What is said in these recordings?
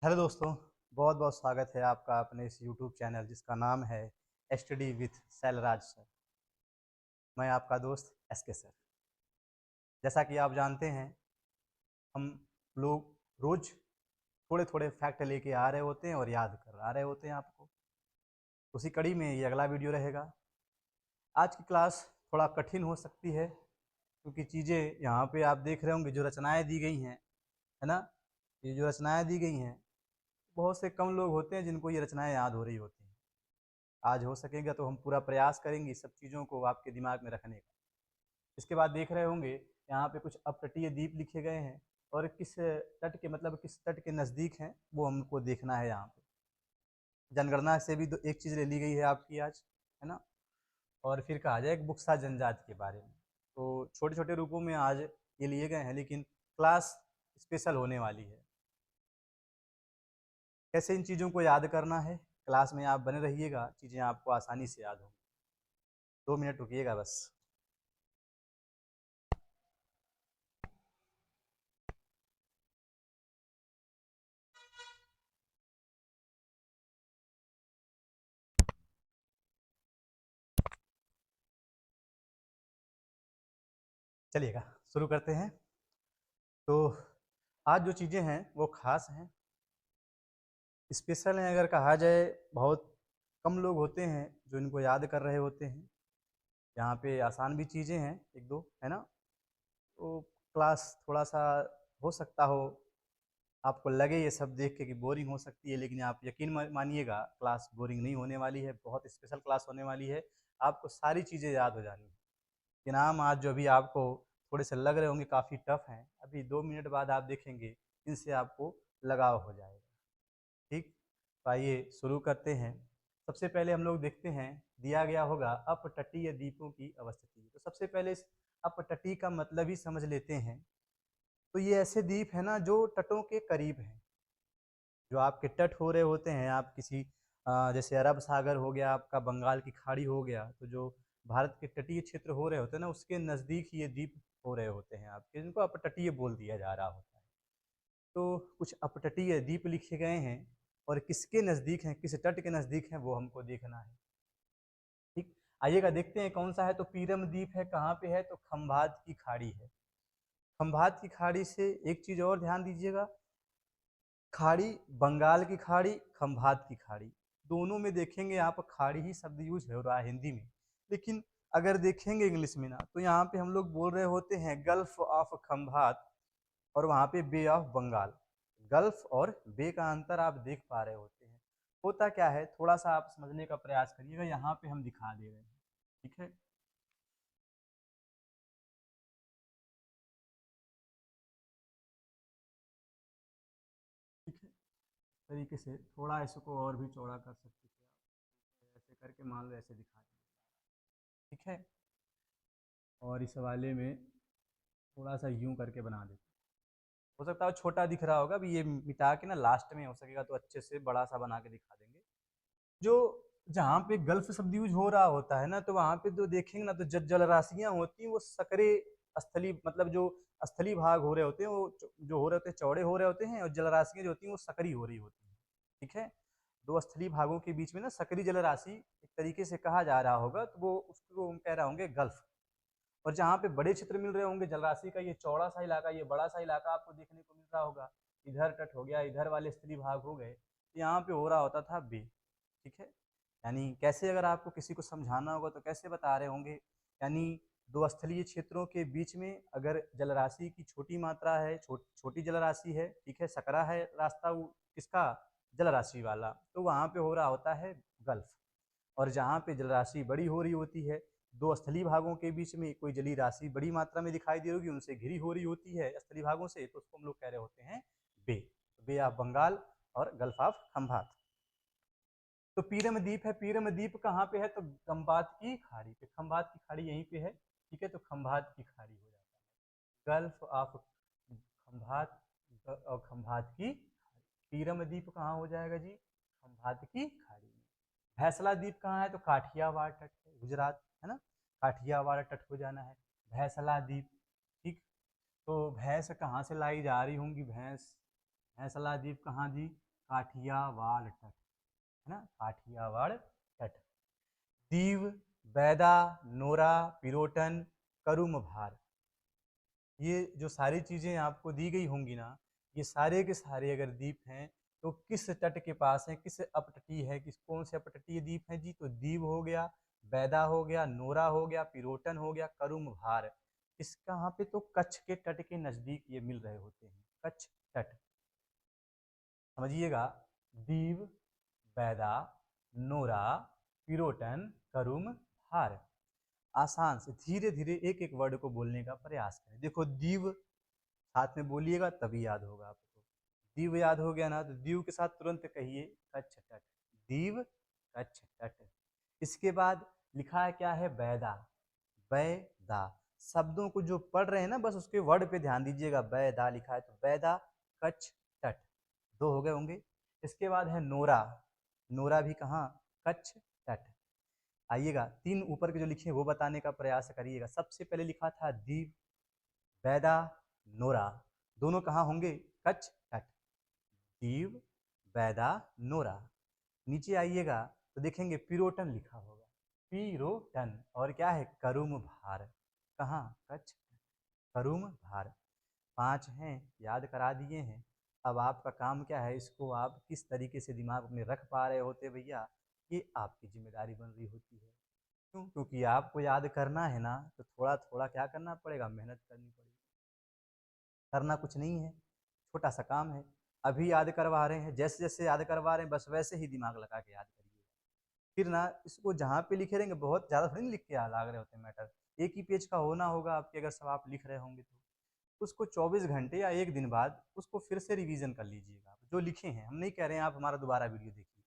Hello दोस्तों, बहुत बहुत स्वागत है आपका अपने इस यूट्यूब चैनल जिसका नाम है स्टडी विथ सैलराज सर। मैं आपका दोस्त एसके सर। जैसा कि आप जानते हैं, हम लोग रोज थोड़े थोड़े फैक्ट लेके आ रहे होते हैं और याद कर आ रहे होते हैं आपको। उसी कड़ी में ये अगला वीडियो रहेगा। आज की क्लास थोड़ा कठिन हो सकती है क्योंकि चीज़ें यहाँ पे आप देख रहे होंगे जो रचनाएँ दी गई हैं, है ना। ये जो रचनाएँ दी गई हैं, बहुत से कम लोग होते हैं जिनको ये रचनाएँ याद हो रही होती हैं। आज हो सकेगा तो हम पूरा प्रयास करेंगे इस सब चीज़ों को आपके दिमाग में रखने का। इसके बाद देख रहे होंगे यहाँ पे कुछ अपतटीय द्वीप लिखे गए हैं और किस तट के मतलब किस तट के नज़दीक हैं वो हमको देखना है। यहाँ पे जनगणना से भी एक चीज़ ले ली गई है आपकी आज, है ना। और फिर कहा जाए एक बुक्सा जनजाति के बारे में। तो छोटे छोटे रूपों में आज ये लिए गए हैं, लेकिन क्लास स्पेशल होने वाली है। कैसे इन चीज़ों को याद करना है, क्लास में आप बने रहिएगा, चीज़ें आपको आसानी से याद होंगी। 2 मिनट रुकिएगा बस। चलिएगा शुरू करते हैं। तो आज जो चीज़ें हैं वो खास हैं, स्पेशल हैं। अगर कहा जाए, बहुत कम लोग होते हैं जो इनको याद कर रहे होते हैं। यहाँ पे आसान भी चीज़ें हैं एक दो, है ना। तो क्लास थोड़ा सा हो सकता हो आपको लगे ये सब देख के कि बोरिंग हो सकती है, लेकिन आप यकीन मानिएगा क्लास बोरिंग नहीं होने वाली है। बहुत स्पेशल क्लास होने वाली है। आपको सारी चीज़ें याद हो जानी है। इनाम आज जो भी आपको थोड़े से लग रहे होंगे काफ़ी टफ हैं, अभी 2 मिनट बाद आप देखेंगे इनसे आपको लगाव हो जाएगा। ठीक, तो आइए शुरू करते हैं। सबसे पहले हम लोग देखते हैं, दिया गया होगा अपतटीय द्वीपों की अवस्थिति। तो सबसे पहले इस अपतटीय का मतलब ही समझ लेते हैं। तो ये ऐसे द्वीप है ना जो तटों के करीब हैं। जो आपके तट हो रहे होते हैं, आप किसी जैसे अरब सागर हो गया, आपका बंगाल की खाड़ी हो गया, तो जो भारत के तटीय क्षेत्र हो रहे होते हैं ना, उसके नज़दीक ये द्वीप हो रहे होते हैं आपके, जिनको अपतटीय बोल दिया जा रहा होता है। तो कुछ अपतटीय द्वीप लिखे गए हैं और किसके नज़दीक हैं, किस तट के नज़दीक हैं, वो हमको देखना है। ठीक, आइएगा देखते हैं कौन सा है। तो पीरम द्वीप है, कहाँ पे है? तो खंभात की खाड़ी है। खंभात की खाड़ी से एक चीज़ और ध्यान दीजिएगा, खाड़ी, बंगाल की खाड़ी, खंभात की खाड़ी, दोनों में देखेंगे आप खाड़ी ही शब्द यूज हो रहा है हिंदी में। लेकिन अगर देखेंगे इंग्लिश में ना, तो यहाँ पे हम लोग बोल रहे होते हैं गल्फ ऑफ खंभात और वहाँ पे बे ऑफ बंगाल। गल्फ और बे का अंतर आप देख पा रहे होते हैं। होता क्या है, थोड़ा सा आप समझने का प्रयास करिएगा। यहाँ पे हम दिखा दे रहे हैं, ठीक है। ठीक है, तरीके से थोड़ा इसको और भी चौड़ा कर सकते थे आप, ऐसे करके मान लो ऐसे दिखा दीजिए, ठीक है। और इस वाले में थोड़ा सा यूं करके बना देते, हो सकता है छोटा दिख रहा होगा। अभी ये मिटा के ना लास्ट में हो सकेगा तो अच्छे से बड़ा सा बना के दिखा देंगे। जो जहाँ पे गल्फ शब्द यूज हो रहा होता है ना, तो वहाँ पे जो देखेंगे ना, तो जलराशियां होती हैं वो सकरे स्थली, मतलब जो स्थली भाग हो रहे होते हैं वो जो हो रहे होते हैं चौड़े हो रहे होते हैं, और जलराशियां जो होती हैं वो सकरी हो रही होती हैं, ठीक है। दो स्थलीय भागों के बीच में ना सकरी जलराशि एक तरीके से कहा जा रहा होगा, तो वो उसको हम कह रहे होंगे गल्फ। और जहाँ पे बड़े क्षेत्र मिल रहे होंगे जलराशि का, ये चौड़ा सा इलाका, ये बड़ा सा इलाका आपको देखने को मिल रहा होगा। इधर तट हो गया, इधर वाले स्थलीय भाग हो गए, यहाँ पे हो रहा होता था बे, ठीक है। यानी कैसे अगर आपको किसी को समझाना होगा तो कैसे बता रहे होंगे, यानी दो स्थलीय क्षेत्रों के बीच में अगर जलराशि की छोटी मात्रा है, छोटी जलराशि है, ठीक है, सकरा है रास्ता वो किसका, जलराशि वाला, तो वहाँ पे हो रहा होता है गल्फ। और जहाँ पे जलराशि बड़ी हो रही होती है, दो स्थलीय भागों के बीच में कोई जलीय राशि बड़ी मात्रा में दिखाई दे होगी, उनसे घिरी हो रही होती है स्थलीय भागों से, तो उसको हम लोग कह रहे होते हैं बे। बे ऑफ बंगाल और गल्फ ऑफ खंभात। तो पीरम द्वीप है, पीरम द्वीप कहाँ पे है? तो खंभात की खाड़ी पे, खंभात की खाड़ी यहीं पे है, ठीक है। तो खंभात की खाड़ी हो जाता है गल्फ ऑफ खंभात, और खंभात की खाड़ी। पीरम द्वीप कहाँ हो जाएगा जी? खंभात की खाड़ी में। भैंसला द्वीप कहाँ है? तो काठियावाड़ तट है, गुजरात, है ना। काठियावाड़ तट हो जाना है भैंसला द्वीप, ठीक। तो भैंस कहाँ से लाई जा रही होंगी? भैंस, भैंसला द्वीप कहाँ जी? काठियावाड़ तट, है ना, काठियावाड़ तट। दीव, बैदा, नोरा, पिरोटन, करुम भार, ये जो सारी चीज़ें आपको दी गई होंगी ना, ये सारे के सारे अगर द्वीप हैं तो किस तट के पास हैं, किस अपतटीय है, किस कौन से अपतटीय द्वीप हैं जी? तो दीव हो गया, बैदा हो गया, नोरा हो गया, पिरोटन हो गया, करुम भार। इस कहाँ पे? तो कच्छ के तट के नज़दीक ये मिल रहे होते हैं, कच्छ तट। समझिएगा, दीव, बैदा, नोरा, पिरोटन, करुम भार। आसान से धीरे धीरे एक एक वर्ड को बोलने का प्रयास करें। देखो, दीव साथ में बोलिएगा तभी याद होगा आपको। दीव याद हो गया ना, तो दीव के साथ तुरंत कहिए कच्छ तट, दीव कच्छ तट। इसके बाद लिखा है क्या है? बैदा, बैदा। शब्दों को जो पढ़ रहे हैं ना, बस उसके वर्ड पे ध्यान दीजिएगा। बैदा लिखा है तो बैदा, कच्छ तट, दो हो गए होंगे। इसके बाद है नोरा, नोरा भी कहाँ? कच्छ तट। आइएगा, तीन ऊपर के जो लिखे हैं वो बताने का प्रयास करिएगा। सबसे पहले लिखा था दीव, बैदा, नोरा, दोनों कहाँ होंगे? कच्छ तट। दीव, बैदा, नोरा। नीचे आइएगा तो देखेंगे पिरोटन लिखा होगा, पिरोटन। और क्या है? करुम भार, कहाँ? कच्छ, करुम भार। 5 हैं, याद करा दिए हैं। अब आपका काम क्या है? इसको आप किस तरीके से दिमाग में रख पा रहे होते भैया, ये आपकी जिम्मेदारी बन रही होती है। क्यों? क्योंकि आपको याद करना है ना, तो थोड़ा थोड़ा क्या करना पड़ेगा? मेहनत करनी पड़ेगी। करना कुछ नहीं है, छोटा सा काम है। अभी याद करवा रहे हैं, जैसे जैसे याद करवा रहे हैं बस वैसे ही दिमाग लगा के याद करिए। फिर ना इसको जहाँ पे लिखे रहेंगे, बहुत ज़्यादा थोड़ी लिख के याद आ रहे होते हैं मैटर। एक ही पेज का होना होगा आपके, अगर सब आप लिख रहे होंगे तो उसको 24 घंटे या एक दिन बाद उसको फिर से रिवीजन कर लीजिएगा। जो लिखे हैं, हम नहीं कह रहे हैं आप हमारा दोबारा वीडियो देखिए,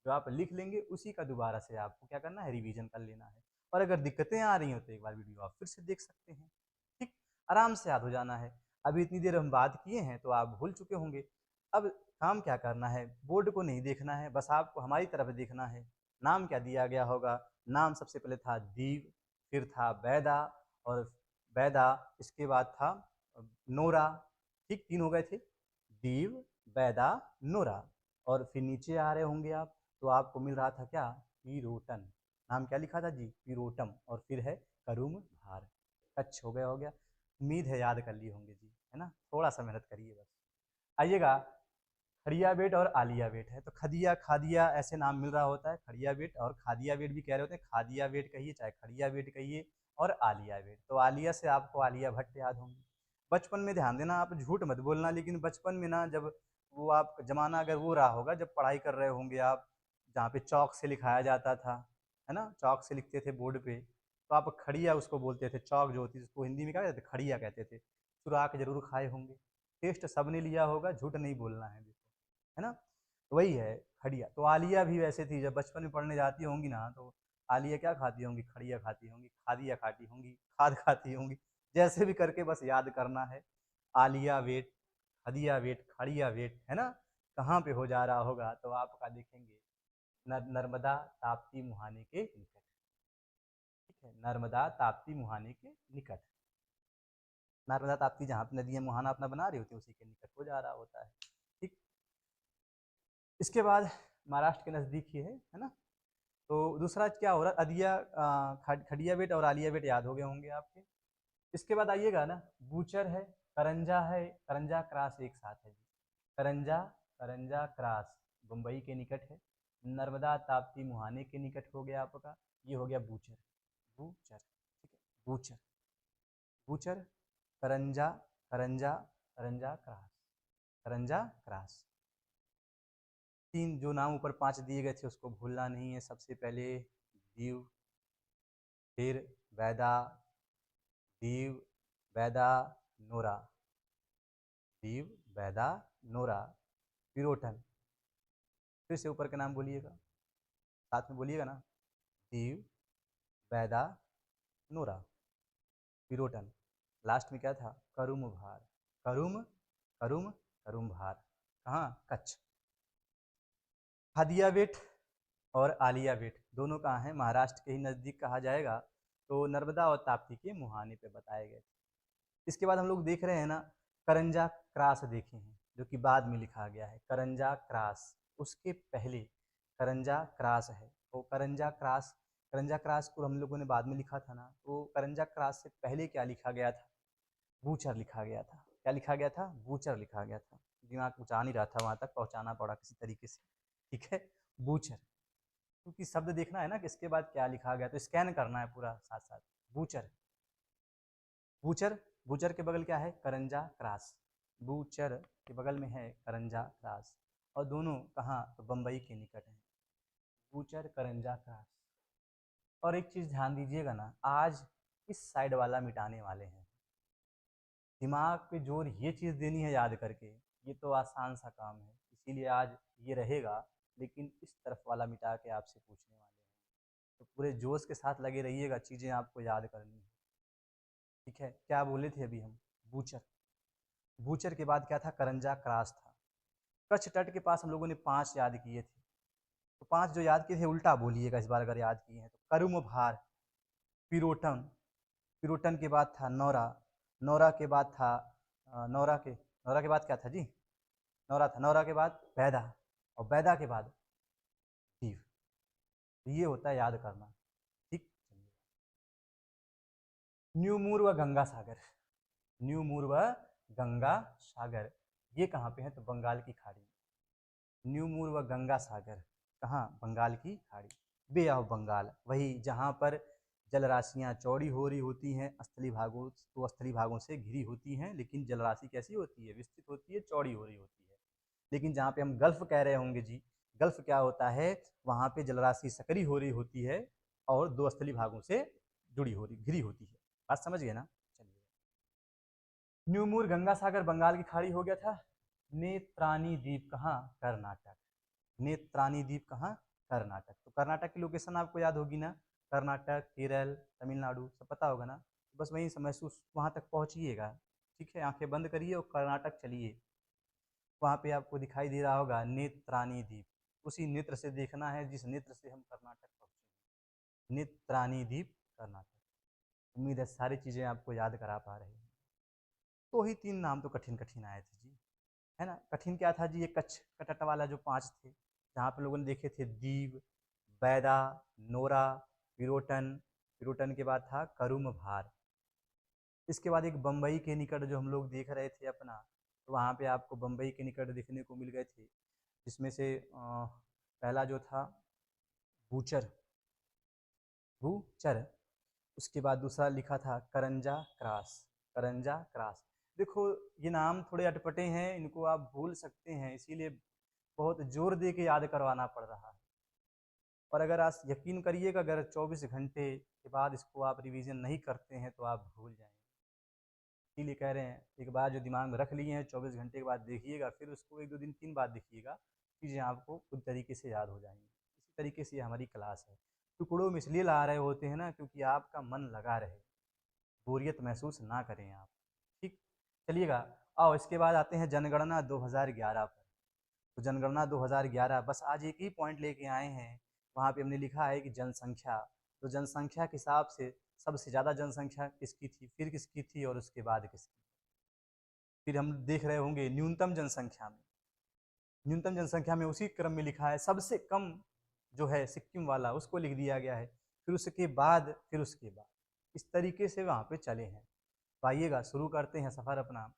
जो आप लिख लेंगे उसी का दोबारा से आपको क्या करना है? रिवीजन कर लेना है। और अगर दिक्कतें आ रही हो तो एक बार वीडियो आप फिर से देख सकते हैं। ठीक, आराम से याद हो जाना है। अभी इतनी देर हम बात किए हैं तो आप भूल चुके होंगे। अब काम क्या करना है? बोर्ड को नहीं देखना है, बस आपको हमारी तरफ देखना है। नाम क्या दिया गया होगा? नाम सबसे पहले था दीव, फिर था बैदा, और बैदा, इसके बाद था नोरा। ठीक, 3 हो गए थे, दीव, बैदा, नोरा। और फिर नीचे आ रहे होंगे आप तो आपको मिल रहा था क्या? पिरोटन। नाम क्या लिखा था जी? पिरोटम। और फिर है करुम भार। कच्छ हो गया, हो गया। उम्मीद है याद कर लिए होंगे जी, है ना? थोड़ा सा मेहनत करिए बस। आइएगा, खड़िया बेट और आलिया बेट है, तो खदिया, खादिया ऐसे नाम मिल रहा होता है। खड़िया बेट और खादिया बेट भी कह रहे होते हैं, खादिया बेट कहिए चाहे खड़िया बेट कहिए। और आलिया बेट, तो आलिया से आपको आलिया भट्ट याद होंगी। बचपन में ध्यान देना, आप झूठ मत बोलना, लेकिन बचपन में ना, जब वो आप जमाना अगर वो रहा होगा जब पढ़ाई कर रहे होंगे आप, जहाँ पे चौक से लिखाया जाता था, है ना, चौक से लिखते थे बोर्ड पे, तो आप खड़िया उसको बोलते थे। चौक जो होती थी उसको हिंदी में क्या कहते थे? खड़िया कहते थे। चुरा के जरूर खाए होंगे। टेस्ट सबने लिया होगा, झूठ नहीं बोलना है, है ना? तो वही है खड़िया। तो आलिया भी वैसे थी, जब बचपन में पढ़ने जाती होंगी ना, तो आलिया क्या खाती होंगी? खड़िया खाती होंगी, खादिया खाती होंगी, खाद खाती होंगी। जैसे भी करके बस याद करना है। आलिया वेट, खदिया वेट, खड़िया वेट, है ना? कहाँ पे हो जा रहा होगा? तो आपका देखेंगे नर्मदा ताप्ती मुहाने के निकट। ठीक है, नर्मदा ताप्ती मुहाने के निकट। नर्मदा ताप्ती जहाँ पे नदियाँ मुहाना अपना बना रही होती है, उसी के निकट हो जा रहा होता है। ठीक, इसके बाद महाराष्ट्र के नज़दीक ही है ना? तो दूसरा क्या हो रहा है? अदिया, खड़िया बेट और आलिया बेट याद हो गए होंगे आपके। इसके बाद आइएगा ना, बूचर है, करंजा है, करंजा क्रास एक साथ है जी। करंजा, करंजा क्रास बम्बई के निकट है। नर्मदा ताप्ती मुहाने के निकट हो गया आपका। ये हो गया बूचर, बूचर। ठीक है, बूचर, बूचर, करंजा, करंजा, करंजा क्रास, करंजा क्रास। 3 जो नाम ऊपर 5 दिए गए थे उसको भूलना नहीं है। सबसे पहले दीव, फिर बैदा, दीव, बैदा, नोरा, दीव, बैदा, नोरा, पिरोटन। फिर से ऊपर के नाम बोलिएगा, साथ में बोलिएगा ना, दीव, बैदा, नोरा, पिरोटन। लास्ट में क्या था? करुम भार, करुम, करुम, करुम भार। कहाँ? कच्छ। हादिया बेट और आलिया बेट दोनों कहाँ हैं? महाराष्ट्र के ही नज़दीक कहा जाएगा। तो नर्मदा और ताप्ती के मुहाने पे बताए गए थे। इसके बाद हम लोग देख रहे हैं ना, करंजा क्रास देखे हैं। जो कि बाद में लिखा गया है, करंजा क्रास, उसके पहले करंजा क्रास है। तो करंजा क्रास को हम लोगों ने बाद में लिखा था ना, तो करंजा क्रास से पहले क्या लिखा गया था? बूचर लिखा गया था। क्या लिखा गया था? बूचर लिखा गया था। दिमाग पहुँचा नहीं रहा था, वहाँ तक पहुँचाना पड़ा किसी तरीके से, ठीक है, बूचर, क्योंकि शब्द देखना है ना कि इसके बाद क्या लिखा गया, तो स्कैन करना है पूरा साथ साथ। बूचर, बूचर, बूचर के बगल क्या है? करंजा क्रास, बूचर के बगल में है करंजा क्रास, और दोनों कहाँ? तो बम्बई के निकट हैं, बूचर करंजा क्रास। और एक चीज़ ध्यान दीजिएगा ना, आज इस साइड वाला मिटाने वाले हैं, दिमाग पे जोर ये चीज़ देनी है याद करके, ये तो आसान सा काम है, इसीलिए आज ये रहेगा, लेकिन इस तरफ वाला मिटा के आपसे पूछने वाले हैं, तो पूरे जोश के साथ लगे रहिएगा, चीज़ें आपको याद करनी है, ठीक है। क्या बोले थे अभी हम? बूचर, बूचर के बाद क्या था? करंजा क्रास था। कच्छ तट के पास हम लोगों ने 5 याद किए थे, तो 5 जो याद किए थे उल्टा बोलिएगा इस बार अगर याद किए हैं तो। करुम भार, पिरोटन, पिरोटन के बाद था नौरा, नौरा के बाद था नौरा के बाद क्या था जी? नौरा था, नौरा के बाद बैदा, और बैदा के बाद दीव। ये होता है याद करना, ठीक। न्यूमूर व गंगा सागर, न्यूमूर व गंगा सागर, ये कहाँ पे है? तो बंगाल की खाड़ी में। न्यूमूर व गंगा सागर कहाँ? बंगाल की खाड़ी, बे ऑफ बंगाल, वही जहाँ पर जलराशियाँ चौड़ी हो रही होती हैं, स्थली भागों तो स्थली भागों से घिरी होती हैं, लेकिन जलराशि कैसी होती है? विस्तृत होती है, चौड़ी हो रही होती है। लेकिन जहाँ पे हम गल्फ कह रहे होंगे जी, गल्फ क्या होता है? वहाँ पे जलराशि सकरी हो रही होती है और दो स्थली भागों से जुड़ी हो रही, घिरी होती है। बात समझ गए ना? चलिए, न्यूमूर गंगा सागर बंगाल की खाड़ी हो गया था। नेत्रानी द्वीप कहाँ? कर्नाटक, नेत्रानी द्वीप कहाँ? कर्नाटक। तो कर्नाटक की लोकेशन आपको याद होगी ना, कर्नाटक, केरल, तमिलनाडु, सब पता होगा ना, बस वहीं से महसूस वहाँ तक पहुँचिएगा, ठीक है। आंखें बंद करिए और कर्नाटक चलिए, वहाँ पे आपको दिखाई दे रहा होगा नेत्रानी द्वीप, उसी नेत्र से देखना है जिस नेत्र से हम कर्नाटक पहुँचे, नेत्रानी द्वीप कर्नाटक। उम्मीद है सारी चीज़ें आपको याद करा पा रहे हैं। तो ही 3 नाम तो कठिन कठिन आए थे जी, है ना। कठिन क्या था जी? ये कच्छ कटट वाला जो 5 थे, जहाँ पे लोगों ने देखे थे दीव, बैदा, नोरा, पिरोटन, पिरोटन के बाद था करुम भार। इसके बाद एक बम्बई के निकट जो हम लोग देख रहे थे अपना, तो वहाँ पे आपको बम्बई के निकट देखने को मिल गए थे, जिसमें से पहला जो था बूचर, बूचर, उसके बाद दूसरा लिखा था करंजा क्रास, करंजा क्रास। देखो ये नाम थोड़े अटपटे हैं, इनको आप भूल सकते हैं, इसीलिए बहुत जोर दे के याद करवाना पड़ रहा है। और अगर आप यकीन करिएगा, अगर 24 घंटे के बाद इसको आप रिवीजन नहीं करते हैं तो आप भूल जाएंगे। इसीलिए कह रहे हैं एक बार जो दिमाग में रख लिए हैं 24 घंटे के बाद देखिएगा, फिर उसको 1 2 दिन 3 बार देखिएगा, चीज़ें आपको खुद तरीके से याद हो जाएंगी। इसी तरीके से हमारी क्लास है, टुकड़ों में इसलिए ला रहे होते हैं ना, क्योंकि आपका मन लगा रहे, बोरियत महसूस ना करें आप, ठीक। चलिएगा, आओ इसके बाद आते हैं जनगणना 2011 पर। तो जनगणना 2011 बस आज एक ही पॉइंट लेके आए हैं, वहाँ पे हमने लिखा है कि जनसंख्या, तो जनसंख्या के हिसाब से सबसे ज़्यादा जनसंख्या किसकी थी, फिर किसकी थी, और उसके बाद किसकी। फिर हम देख रहे होंगे न्यूनतम जनसंख्या में, न्यूनतम जनसंख्या में उसी क्रम में लिखा है सबसे कम जो है सिक्किम वाला, उसको लिख दिया गया है, फिर उसके बाद, फिर उसके बाद, इस तरीके से वहाँ पे चले हैं। तो आइएगा शुरू करते हैं सफ़र अपना।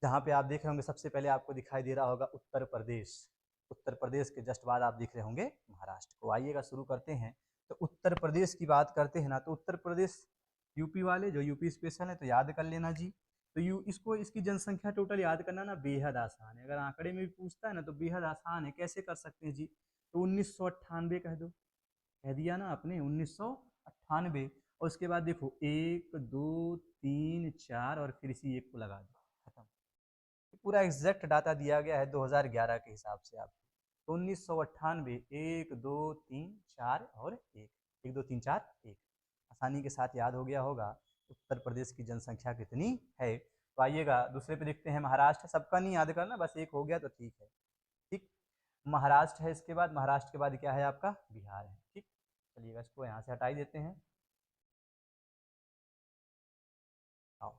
जहाँ पे आप देख रहे होंगे सबसे पहले आपको दिखाई दे रहा होगा उत्तर प्रदेश, उत्तर प्रदेश के जस्ट बाद आप देख रहे होंगे महाराष्ट्र को। आइएगा शुरू करते हैं। तो उत्तर प्रदेश की बात करते हैं ना, तो उत्तर प्रदेश यूपी वाले, जो यूपी स्पेशल है तो याद कर लेना जी। तो इसको इसकी जनसंख्या टोटल याद करना ना बेहद आसान है, अगर आंकड़े में भी पूछता है ना तो बेहद आसान है। कैसे कर सकते हैं जी? तो 1998 कह दो, कह दिया ना आपने 1998, और उसके बाद देखो 1 2 3 4 और फिर इसी एक को लगा दो, खत्म। पूरा एग्जैक्ट डाटा दिया गया है 2011 के हिसाब से आपको। तो 1998, 1 2 3 4 और 1, 1 2 3 4 1, आसानी के साथ याद हो गया होगा उत्तर प्रदेश की जनसंख्या कितनी है। तो आइएगा दूसरे पे देखते हैं महाराष्ट्र, सबका नहीं याद करना, बस एक हो गया तो ठीक है, ठीक। महाराष्ट्र है, इसके बाद महाराष्ट्र के बाद क्या है आपका? बिहार है, ठीक। चलिएगा इसको यहाँ से हटाई देते हैं। आओ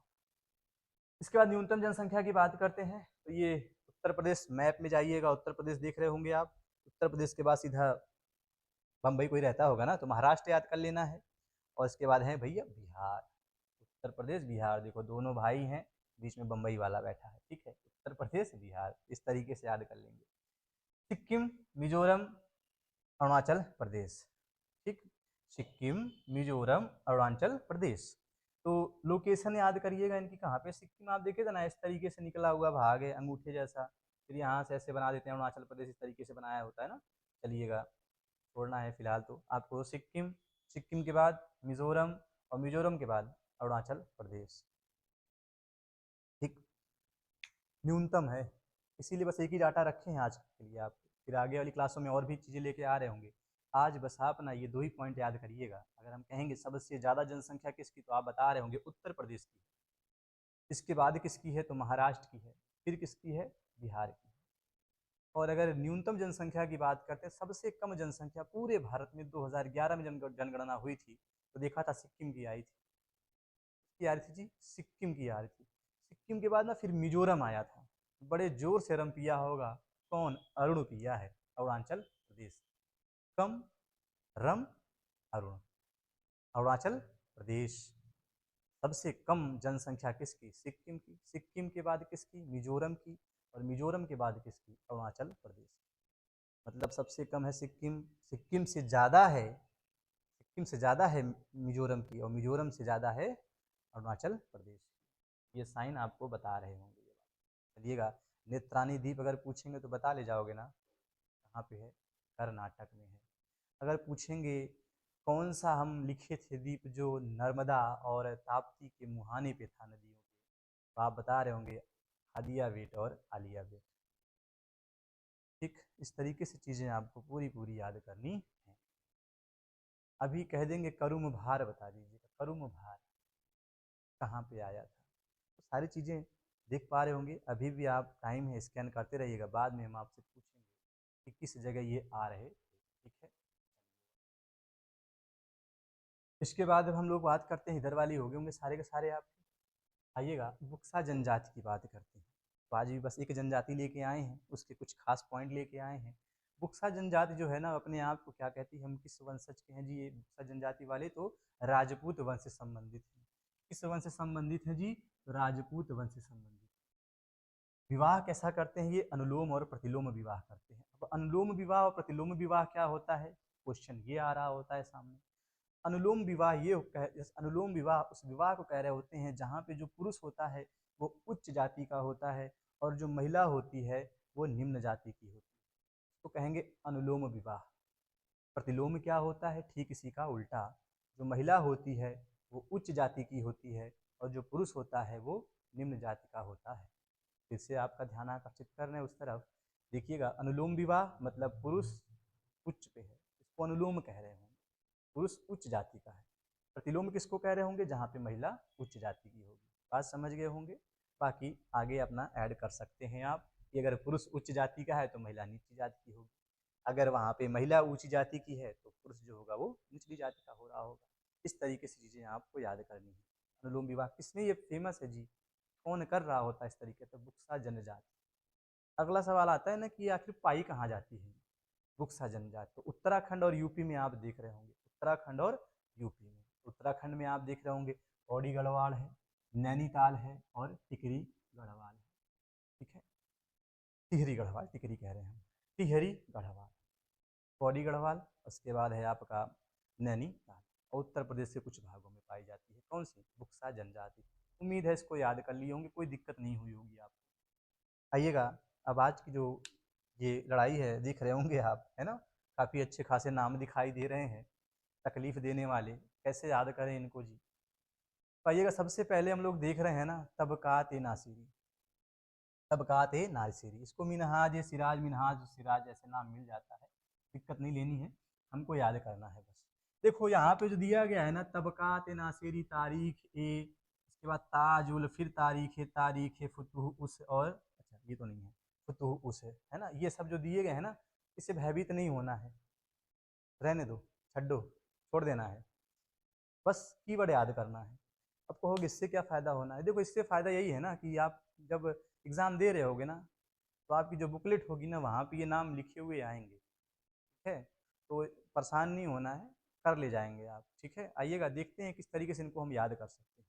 इसके बाद न्यूनतम जनसंख्या की बात करते हैं। तो ये उत्तर प्रदेश मैप में जाइएगा, उत्तर प्रदेश देख रहे होंगे आप, उत्तर प्रदेश के बाद सीधा बम्बई कोई रहता होगा ना, तो महाराष्ट्र याद कर लेना है, और इसके बाद है भैया बिहार। उत्तर प्रदेश बिहार, देखो दोनों भाई हैं, बीच में बम्बई वाला बैठा है, ठीक है, उत्तर प्रदेश बिहार, इस तरीके से याद कर लेंगे। सिक्किम, मिजोरम, अरुणाचल प्रदेश, ठीक, सिक्किम, मिजोरम, अरुणाचल प्रदेश। तो लोकेशन याद करिएगा इनकी कहाँ पे, सिक्किम आप देखे थे ना इस तरीके से निकला हुआ भाग है अंगूठे जैसा, फिर यहाँ से ऐसे बना देते हैं, अरुणाचल प्रदेश इस तरीके से बनाया होता है ना। चलिएगा, छोड़ना है फिलहाल तो आपको सिक्किम, सिक्किम के बाद मिजोरम, और मिजोरम के बाद अरुणाचल प्रदेश, ठीक। न्यूनतम है, इसीलिए बस एक ही डाटा रखे हैं आज के लिए आप, फिर आगे वाली क्लासों में और भी चीज़ें लेके आ रहे होंगे। आज बस आप ना ये 2 ही पॉइंट याद करिएगा। अगर हम कहेंगे सबसे ज़्यादा जनसंख्या किसकी, तो आप बता रहे होंगे उत्तर प्रदेश की, इसके बाद किसकी है तो महाराष्ट्र की है, फिर किसकी है बिहार की। और अगर न्यूनतम जनसंख्या की बात करते हैं, सबसे कम जनसंख्या पूरे भारत में 2011 में जनगणना हुई थी, तो देखा था सिक्किम की आई थी, की आ रही थी जी, सिक्किम की आ रही थी। सिक्किम के बाद ना फिर मिजोरम आया था, बड़े जोर से रम पिया होगा, कौन, अरुण पिया है, अरुणाचल प्रदेश, कम, रम, अरुण, अरुणाचल प्रदेश। सबसे कम जनसंख्या किसकी, सिक्किम की, सिक्किम के बाद किसकी, मिजोरम की, और मिजोरम के बाद किसकी, अरुणाचल प्रदेश। मतलब सबसे कम है सिक्किम, सिक्किम से ज़्यादा है, सिक्किम से ज़्यादा है मिजोरम की, और मिजोरम से ज़्यादा है अरुणाचल प्रदेश। ये साइन आपको बता रहे होंगे ये बात। चलिएगा, नेत्रानी द्वीप अगर पूछेंगे तो बता ले जाओगे ना, कहाँ पे है, कर्नाटक में है। अगर पूछेंगे कौन सा हम लिखे थे द्वीप जो नर्मदा और ताप्ती के मुहाने पे था नदियों के, तो आप बता रहे होंगे हादिया बेट और आलिया बेट, ठीक। इस तरीके से चीज़ें आपको पूरी पूरी याद करनी है। अभी कह देंगे करुम भार, बता दीजिएगा करुम भार कहाँ पे आया था, तो सारी चीज़ें देख पा रहे होंगे। अभी भी आप टाइम है, स्कैन करते रहिएगा, बाद में हम आपसे पूछेंगे कि किस जगह ये आ रहे थे, ठीक है। इसके बाद अब हम लोग बात करते हैं, इधर वाली हो गए होंगे सारे के सारे आप। आइएगा, बुक्सा जनजाति की बात करते हैं। तो आज भी बस एक जनजाति लेके आए हैं, उसके कुछ खास पॉइंट लेके आए हैं। बुक्सा जनजाति जो है ना, अपने आप को क्या कहती है, हम किस वंशज के हैं जी, ये बुक्सा जनजाति वाले तो राजपूत वंश से संबंधित हैं। किस वंश से संबंधित है जी, राजपूत वंश से संबंधित। विवाह कैसा करते हैं ये, अनुलोम और प्रतिलोम विवाह करते हैं। अब अनुलोम विवाह और प्रतिलोम विवाह क्या होता है, क्वेश्चन ये आ रहा होता है सामने। अनुलोम विवाह ये अनुलोम विवाह उस विवाह को कह रहे होते हैं जहाँ पे जो पुरुष होता है वो उच्च जाति का होता है, और जो महिला होती है वो निम्न जाति की होती है, तो कहेंगे अनुलोम विवाह। प्रतिलोम क्या होता है, ठीक इसी का उल्टा, जो महिला होती है वो उच्च जाति की होती है, और जो पुरुष होता है वो निम्न जाति का होता है। फिर से आपका ध्यान आकर्षित करना है उस तरफ, देखिएगा, अनुलोम विवाह मतलब पुरुष उच्च पे है, इसको अनुलोम कह रहे होंगे, पुरुष उच्च जाति का है। प्रतिलोम किसको कह रहे होंगे, जहाँ पे महिला उच्च जाति की होगी। बात समझ गए होंगे, बाकी आगे अपना ऐड कर सकते हैं आप कि अगर पुरुष उच्च जाति का है तो महिला नीची जाति की होगी, अगर वहाँ पे महिला ऊंची जाति की है तो पुरुष जो होगा वो निचली जाति का हो रहा होगा। इस तरीके से चीज़ें आपको याद करनी है। अनुलोम विवाह किसमें ये फेमस है जी, कौन कर रहा होता है इस तरीके से, बुक्सा जनजाति। अगला सवाल आता है ना कि आखिर पाई कहाँ जाती है बुक्सा जनजाति, तो उत्तराखंड और यूपी में आप देख रहे होंगे, उत्तराखंड और यूपी में। उत्तराखंड में आप देख रहे होंगे पौड़ी गढ़वाल है, नैनीताल है, और टिकरी गढ़वाल है, ठीक है, टिहरी गढ़वाल, टिकरी कह रहे हैं हम, टिहरी गढ़वाल, पौड़ी गढ़वाल, उसके बाद है आपका नैनीताल, और उत्तर प्रदेश के कुछ भागों में पाई जाती है कौन सी, बुक्सा जनजाति। उम्मीद है इसको याद कर लिए होंगे, कोई दिक्कत नहीं हुई होगी आपको। आइएगा, अब आज की जो ये लड़ाई है देख रहे होंगे आप, है ना, काफ़ी अच्छे खासे नाम दिखाई दे रहे हैं तकलीफ देने वाले, कैसे याद करें इनको जी। तो आइएगा, सबसे पहले हम लोग देख रहे हैं ना तबकात ए नासिरी, तबकात ए नासिरी, इसको मिनहाज ए सिराज, मिनहाज सिराज ऐसे नाम मिल जाता है, दिक्कत नहीं लेनी है, हमको याद करना है बस। देखो यहाँ पे जो दिया गया है ना, तबकात ए नासिरी तारीख ए, इसके बाद ताजुल, फिर तारीख फुतूह उस, और अच्छा ये तो नहीं है, फुतूह उस है ना, ये सब जो दिए गए हैं ना, इससे भयभीत नहीं होना है, रहने दो, छड्डो, छोड़ देना है, बस कीवर्ड याद करना है। अब कहोगे इससे क्या फ़ायदा होना है, देखो इससे फ़ायदा यही है ना कि आप जब एग्ज़ाम दे रहे होगे ना, तो आपकी जो बुकलेट होगी ना वहाँ पे ये नाम लिखे हुए आएंगे, ठीक है। तो परेशान नहीं होना है, कर ले जाएंगे आप, ठीक है। आइएगा देखते हैं किस तरीके से इनको हम याद कर सकते हैं।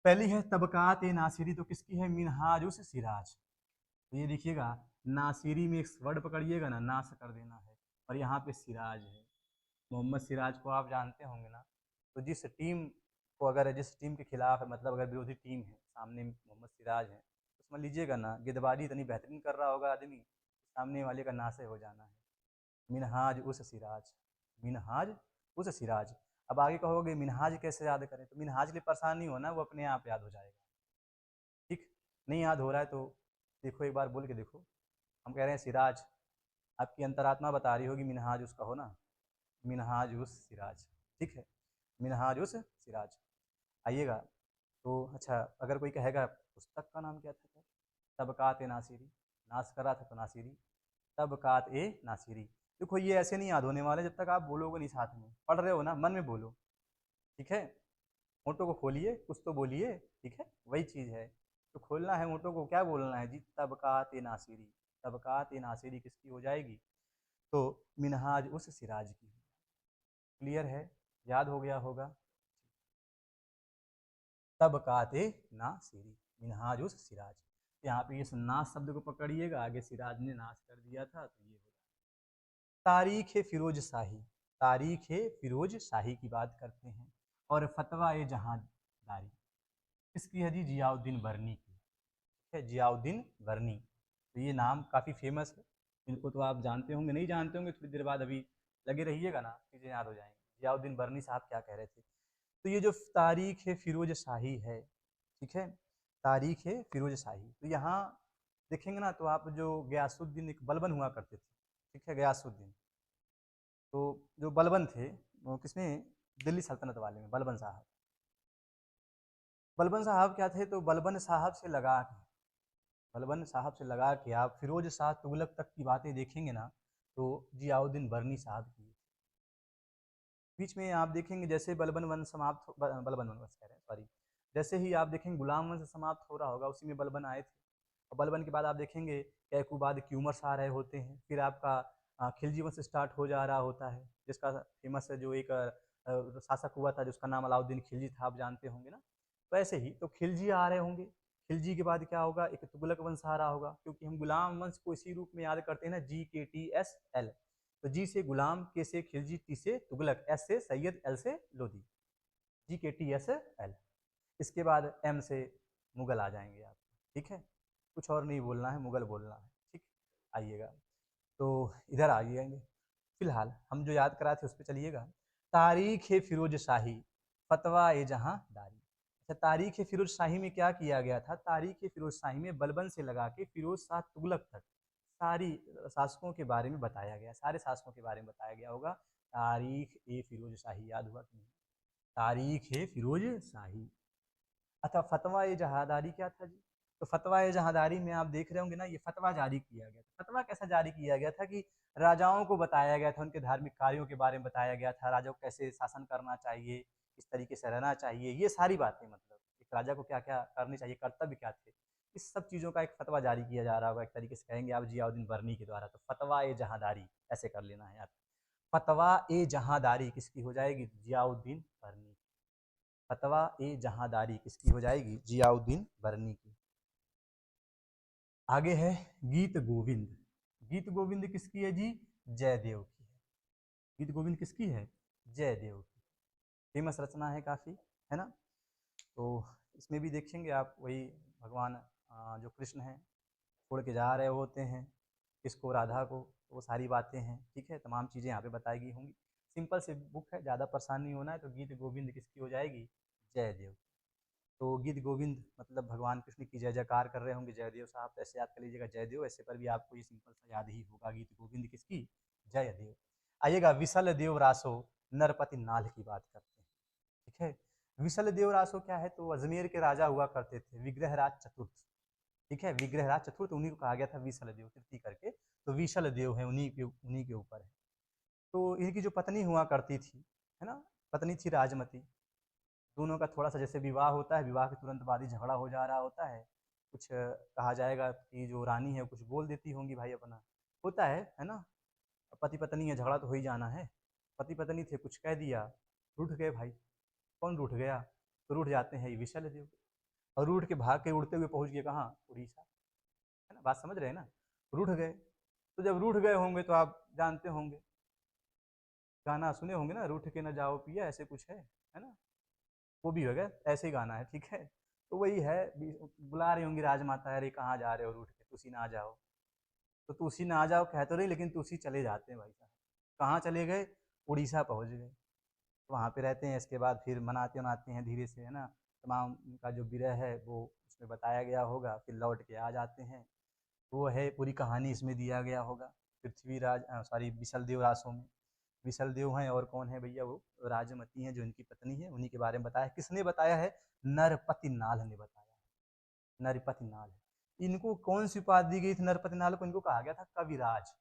पहली है तबकात ए नासिरी, तो किसकी है? मिनहाजुस सिराज। तो ये देखिएगा नासिरी में एक वर्ड पकड़िएगा ना, नास कर देना है, और यहाँ पे सिराज है। मोहम्मद सिराज को आप जानते होंगे ना। तो जिस टीम को, अगर जिस टीम के खिलाफ है, मतलब अगर विरोधी टीम है, सामने मोहम्मद सिराज है, तो समझ लीजिएगा ना गेंदबाजी इतनी बेहतरीन कर रहा होगा आदमी, सामने वाले का नासे हो जाना है। मिनहाज उस सिराज, मिनहाज उस सिराज। अब आगे कहोगे मिनहाज कैसे याद करें, तो मिनहाज के लिए परेशान नहीं होना, वो अपने आप याद हो जाएगा, ठीक। नहीं याद हो रहा है तो देखो, एक बार बोल के देखो। हम कह रहे हैं सिराज, आपकी अंतरात्मा बता रही होगी मिनहाज उसका हो ना, मिनहाज उस सिराज, ठीक है, मिनहाज उस सिराज। आइएगा। तो अच्छा, अगर कोई कहेगा पुस्तक का नाम क्या था, क्या? तबकात ए नासिरी, नाश करा था तो नासिरी, तबकात ए नासिरी। देखो ये ऐसे नहीं याद होने वाले जब तक आप बोलोगे नहीं, साथ में पढ़ रहे हो ना, मन में बोलो, ठीक है। होठों को खोलिए, कुछ तो बोलिए, ठीक है, वही चीज़ है। तो खोलना है होठों को, क्या बोलना है जी? तबकात ए नासिरी। तबकात ए नासिरी किसकी हो जाएगी? तो मिनहाज उस सिराज की। क्लियर है? याद हो गया होगा। तबकात ए नासिरी, मिनहाज उस सिराज। यहाँ पे ये नास शब्द को पकड़िएगा, आगे सिराज ने नाश कर दिया था, तो ये हो। तारीख फिरोज शाही, तारीख फिरोज शाही की बात करते हैं। और फतवा ए जहांदारी किसकी है जी? जियाउद्दीन बरनी की, ठीक है, जियाउद्दीन बरनी। तो ये नाम काफ़ी फेमस है, इनको तो आप जानते होंगे, नहीं जानते होंगे थोड़ी देर बाद अभी लगे रहिएगा ना, चीज़ें याद हो जाएंगी। जियाउद्दीन बरनी साहब क्या कह रहे थे? तो ये जो तारीख फिरोज शाही है, ठीक है, तारीख फिरोज शाही, तो यहाँ देखेंगे ना, तो आप जो गयासुद्दीन एक बलबन हुआ करते थे, ठीक है, गयासुद्दीन। तो जो बलबन थे वो किसमें? दिल्ली सल्तनत वाले में बलबन साहब। बलबन साहब क्या थे? तो बलबन साहब से लगा के, बलबन साहब से लगा के आप फिरोज शाह तुगलक तक की बातें देखेंगे ना, तो जियाउद्दीन बरनी साहब की। बीच में आप देखेंगे जैसे बलबन वंश समाप्त बलबन वंश कह रहे हैं, सॉरी, जैसे ही आप देखेंगे गुलाम वंश समाप्त हो रहा होगा, उसी में बलबन आए थे। और बलबन के बाद आप देखेंगे कैकुबाद की उमर शाह रहे होते हैं, फिर आपका खिलजी वंश स्टार्ट हो जा रहा होता है, जिसका फेमस है जो एक शासक हुआ था जिसका नाम अलाउद्दीन खिलजी था, आप जानते होंगे ना। तो ऐसे ही तो खिलजी आ रहे होंगे, खिलजी के बाद क्या होगा? एक तुगलक वंश आ रहा होगा, क्योंकि हम गुलाम वंश को इसी रूप में याद करते हैं ना, GKTSL। तो जी से गुलाम, के से खिलजी, टी से तुगलक, एस से सैयद, एल से लोधी, GKTSL। इसके बाद एम से मुगल आ जाएंगे आप, ठीक है। कुछ और नहीं बोलना है, मुगल बोलना है, ठीक। आइएगा, तो इधर आ जाएंगे। फिलहाल हम जो याद कराए थे उस पर चलिएगा। तारीख फिरोज शाही, फतवा ए जहां दारी। अच्छा, तारीख फिरोज शाही में क्या किया गया था? तारीख फिरोज शाही में बलबन से लगा के फिरोज शाह तुगलक तक सारी शासकों के बारे में बताया गया, सारे शासकों के बारे में बताया गया होगा। तारीख ए फिरोज शाही याद हुआ कि नहीं? तारीख ए फिरोज शाही। अच्छा, फतवा ए जहादारी क्या था जी? तो फतवा ए जहादारी में आप देख रहे होंगे ना, ये फतवा जारी किया गया था। फतवा कैसा जारी किया गया था कि राजाओं को बताया गया था, उनके धार्मिक कार्यों के बारे में बताया गया था, राजा को कैसे शासन करना चाहिए, किस तरीके से रहना चाहिए, ये सारी बातें, मतलब एक राजा को क्या क्या करनी चाहिए, कर्तव्य क्या थे, इस सब चीज़ों का एक फतवा जारी किया जा रहा होगा, एक तरीके से कहेंगे आप जियाउद्दीन बरनी के द्वारा। तो फतवा ए जहादारी ऐसे कर लेना है आप। फतवा ए जहादारी किसकी हो जाएगी? जियाउद्दीन बरनी। फतवा ए जहादारी किसकी हो जाएगी? जियाउद्दीन बरनी की। आगे है गीत गोविंद। गीत गोविंद किसकी है जी? जयदेव की है। गीत गोविंद किसकी है? जयदेव की। फेमस रचना है काफ़ी, है ना। तो इसमें भी देखेंगे आप वही भगवान जो कृष्ण हैं छोड़ के जा रहे होते हैं किसको? राधा को। तो वो सारी बातें हैं, ठीक है, तमाम चीज़ें यहाँ पे बताई गई होंगी। सिंपल सी बुक है, ज़्यादा परेशान नहीं होना है। तो गीत गोविंद किसकी हो जाएगी? जयदेव। तो गीत गोविंद मतलब भगवान कृष्ण की जय जयकार कर रहे होंगे जयदेव साहब, तो ऐसे याद कर लीजिएगा जयदेव। ऐसे पर भी आपको ये सिंपल सा याद ही होगा, गीत गोविंद किसकी? जयदेव। आइएगा, विशल देव रासो नरपति नाल की बात करते हैं, ठीक है। विशल देव रासो क्या है? तो अजमेर के राजा हुआ करते थे, विग्रहराज चतुर्थ, ठीक है, विग्रहराज चतुर्थ, उन्हीं को कहा गया था विशल देव, तृतीय करके। तो विशल देव है, उन्हीं के ऊपर है। तो इनकी जो पत्नी हुआ करती थी, है ना, पत्नी थी राजमती। दोनों का थोड़ा सा जैसे विवाह होता है, विवाह के तुरंत बाद ही झगड़ा हो जा रहा होता है, कुछ कहा जाएगा कि जो रानी है कुछ बोल देती होंगी भाई अपना, होता है ना। पति पत्नी है, झगड़ा तो हो ही जाना है। पति पत्नी थे, कुछ कह दिया, रूठ गए भाई। कौन रूठ गया? तो रूठ जाते हैं ये विशल देव। और रूठ के भाग के उड़ते हुए पहुंच गए कहाँ? उड़ीसा, है ना। बात समझ रहे हैं ना? रूठ गए। तो जब रूठ गए होंगे तो आप जानते होंगे, गाना सुने होंगे ना, रूठ के न जाओ पिया, ऐसे कुछ है ना। वो भी हो गया, ऐसे ही गाना है, ठीक है। तो वही है, बुला रही होंगी राजमाता, अरे कहाँ जा रहे हो रूठ के, तुसी ना आ जाओ। तो तुसी ना आ जाओ कह तो रही, लेकिन तुसी चले जाते हैं भाई साहब। कहाँ चले गए? उड़ीसा पहुँच गए। वहाँ पे रहते हैं। इसके बाद फिर मनाते मनाते हैं धीरे से, है ना। तमाम उनका जो विरह है वो उसमें बताया गया होगा, फिर लौट के आ जाते हैं। वो है पूरी कहानी इसमें दिया गया होगा। पृथ्वीराज सॉरी विशल देव रासों में। विशल देव हैं और कौन है भैया? वो राजमती हैं जो इनकी पत्नी है, उन्हीं के बारे में बताया। किसने बताया है? नरपति नाल ने बताया। नरपति नाल। इनको कौन सी उपाधि दी गई थी? नरपति नाल को इनको कहा गया था कविराज।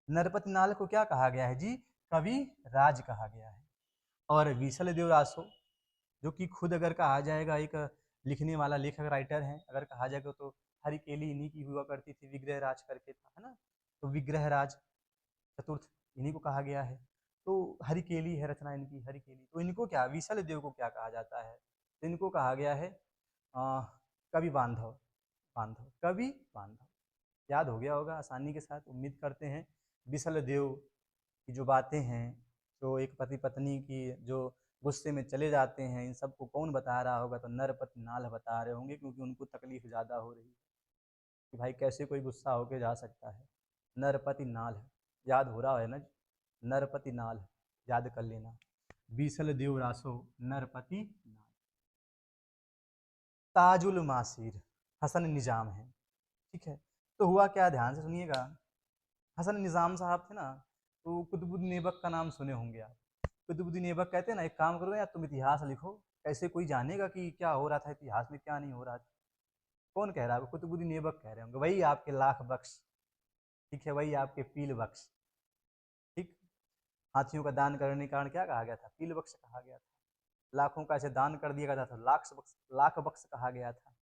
नरपति नाल को क्या कहा गया है जी? कवि राज कहा गया है। और विशल देव रासो, जो कि खुद अगर कहा जाएगा एक लिखने वाला लेखक राइटर है, अगर कहा जाएगा तो हरिकेली इन्हीं की हुआ करती थी, विग्रह राज करके था, है ना। तो विग्रह राज चतुर्थ इन्हीं को कहा गया है। तो हरिकेली है रचना इनकी, हरिकेली। तो इनको क्या, विशल देव को क्या कहा जाता है? तो इनको कहा गया है कवि बांधव। बांधव, कवि बांधव। याद हो गया होगा आसानी के साथ, उम्मीद करते हैं। विशल देव की जो बातें हैं, जो एक पति पत्नी की जो गुस्से में चले जाते हैं, इन सबको कौन बता रहा होगा? तो नरपति नाल बता रहे होंगे, क्योंकि उनको तकलीफ ज़्यादा हो रही है कि भाई कैसे कोई गुस्सा होके जा सकता है। नरपति नाल है, याद हो रहा है ना? नरपति नाल, याद कर लेना। बीसल देव रासो, नरपति नाल। ताजुल मासिर, हसन निजाम है, ठीक है। तो हुआ क्या, ध्यान से सुनिएगा। हसन निजाम साहब थे ना, तो कुतुबुद्दीन ऐबक का नाम सुने होंगे आप। कुतुबुद्दीन ऐबक कहते हैं ना, एक काम करो यार, तुम इतिहास लिखो, कैसे कोई जानेगा कि क्या हो रहा था इतिहास में, क्या नहीं हो रहा था। कौन कह रहा है? कुतुबुद्दीन ऐबक कह रहे होंगे। वही आपके लाख बख्श, ठीक है, वही आपके पील बख्श, ठीक। हाथियों का दान करने के कारण क्या कहा गया था? पील बख्श कहा गया था। लाखों का ऐसे दान कर दिया गया था, लाख बख्श कहा गया था।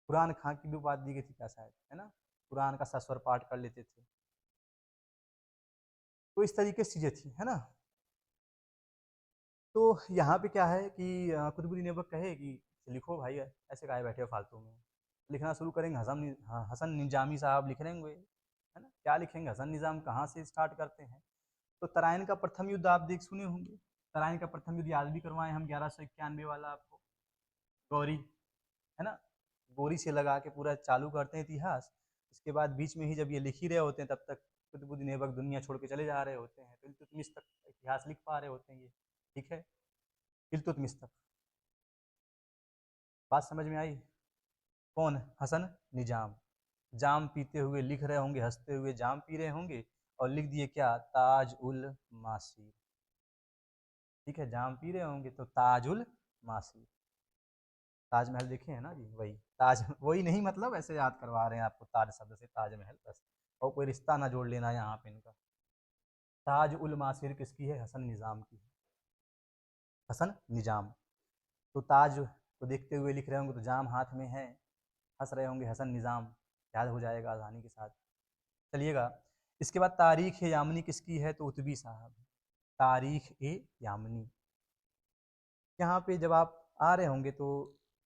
कुरान खां की भी बात दी गई थी क्या शायद, है ना। कुरान का सस्वर पाठ कर लेते थे। तो इस तरीके से चीजें थी, है ना। तो यहाँ पे क्या है कि कुतुबुद्दीन ऐबक कहे कि लिखो भाई, ऐसे काहे बैठे हो फालतू में। लिखना शुरू करेंगे। हसन निजामी साहब लिख रहेंगे, है ना। क्या लिखेंगे? हसन निजाम कहाँ से स्टार्ट करते हैं? तो तराइन का प्रथम युद्ध आप देख सुने होंगे। तराइन का प्रथम युद्ध याद भी करवाए हम, 1191 वाला आपको। गौरी, है ना। गोरी से लगा के पूरा चालू करते हैं इतिहास। इसके बाद बीच में ही जब ये लिख ही रहे होते हैं, तब तक कुतुबुद्दीन ऐबक दुनिया छोड़ के चले जा रहे होते हैं, तो इल्तुतमिश तक इतिहास लिख पा रहे होते हैं ये, ठीक है। इल्तुतमिश तक। बात समझ में आई? कौन? हसन निजाम। जाम पीते हुए लिख रहे होंगे, हंसते हुए जाम पी रहे होंगे, और लिख दिए क्या? ताज उल मासीर, ठीक है। जाम पी रहे होंगे तो ताज उल मासीर। ताजमहल देखे हैं ना जी, वही ताज, वही नहीं, मतलब ऐसे याद करवा रहे हैं आपको ताज शब्द से, ताजमहल बस। और कोई रिश्ता ना जोड़ लेना यहाँ पे इनका। ताज उल मासिर किसकी है? हसन निजाम की है। हसन निजाम। तो ताज को देखते हुए लिख रहे होंगे, तो जाम हाथ में है, हंस रहे होंगे, हसन निजाम, याद हो जाएगा आसानी के साथ। चलिएगा। इसके बाद तारीख ए यामनी किसकी है? तो उतबी साहब। तारीख ए यामनी। यहाँ पे जब आप आ रहे होंगे तो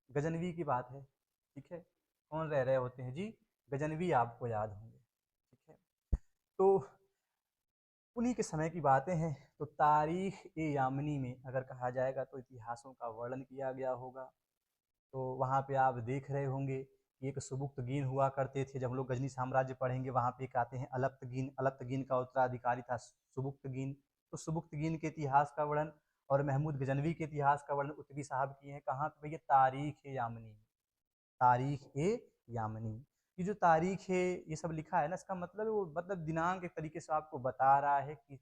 गजनवी की बात है, ठीक है। कौन रह रहे होते हैं जी? गजनवी आपको याद होंगे, ठीक है। तो उन्हीं के समय की बातें हैं। तो तारीख ए यामनी में अगर कहा जाएगा तो इतिहासों का वर्णन किया गया होगा। तो वहाँ पे आप देख रहे होंगे कि एक सुबुक्तगीन हुआ करते थे। जब हम लोग गजनी साम्राज्य पढ़ेंगे, वहाँ पे एक आते हैं अलप्तगीन। अलप्तगीन का उत्तराधिकारी था सुबुक्तगीन। तो सुबुक्तगीन के इतिहास का वर्णन और महमूद गजनवी के इतिहास का वर्णन उतबी साहब किए हैं। कहाँ पे भैया? तारीख ए यामनी। तारीख ए यामनी। ये जो तारीख है, ये सब लिखा है ना, इसका मतलब वो मतलब दिनांक एक तरीके से आपको बता रहा है कि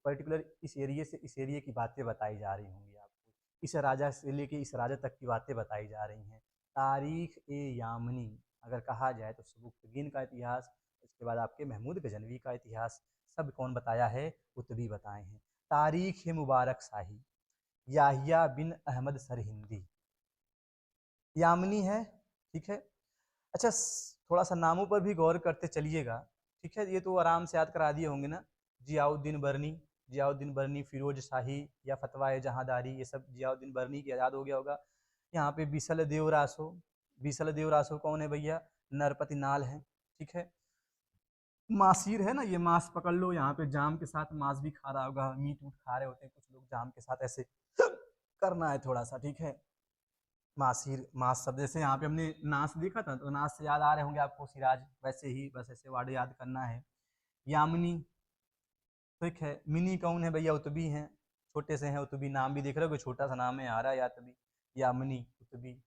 पर्टिकुलर इस एरिया से इस एरिया की बातें बताई जा रही होंगी आपको, इस राजा से लेके इस राजा तक की बातें बताई जा रही हैं। तारीख ए यामनी अगर कहा जाए तो सुबुक्तगीन का इतिहास, इसके बाद आपके महमूद गजनवी का इतिहास, सब कौन बताया है? उतबी बताए हैं। तारीख ए मुबारक शाही, याहिया बिन अहमद सरहिंदी। यामनी है, ठीक है। अच्छा, थोड़ा सा नामों पर भी गौर करते चलिएगा। ठीक है, ये तो आराम से याद करा दिए होंगे ना। जियाउद्दीन बर्नी, जियाउद्दीन बर्नी, फिरोज शाही या फतवा जहांदारी, ये सब जियाउद्दीन बर्नी की याद हो गया होगा। यहाँ पे बिसल देव रासो, बिसल देव रासो कौन है भैया? नरपति नाल है। ठीक है। मासीर है ना, ये मांस पकड़ लो, यहाँ पे जाम के साथ मांस भी खा रहा होगा, मीट उट खा रहे होते हैं कुछ लोग जाम के साथ, ऐसे करना है थोड़ा सा। ठीक है, मासीर, मास शब्द, जैसे यहाँ पे हमने नास देखा था तो नास से याद आ रहे होंगे आपको सिराज, वैसे ही बस ऐसे वर्ड याद करना है। यामिनी, ठीक है। मिनी कौन है भैया? उतबी हैं, छोटे से हैं उतबी, नाम भी देख रहे हो, छोटा सा नाम है आ रहा है यातबी, यामिनी, उतबी,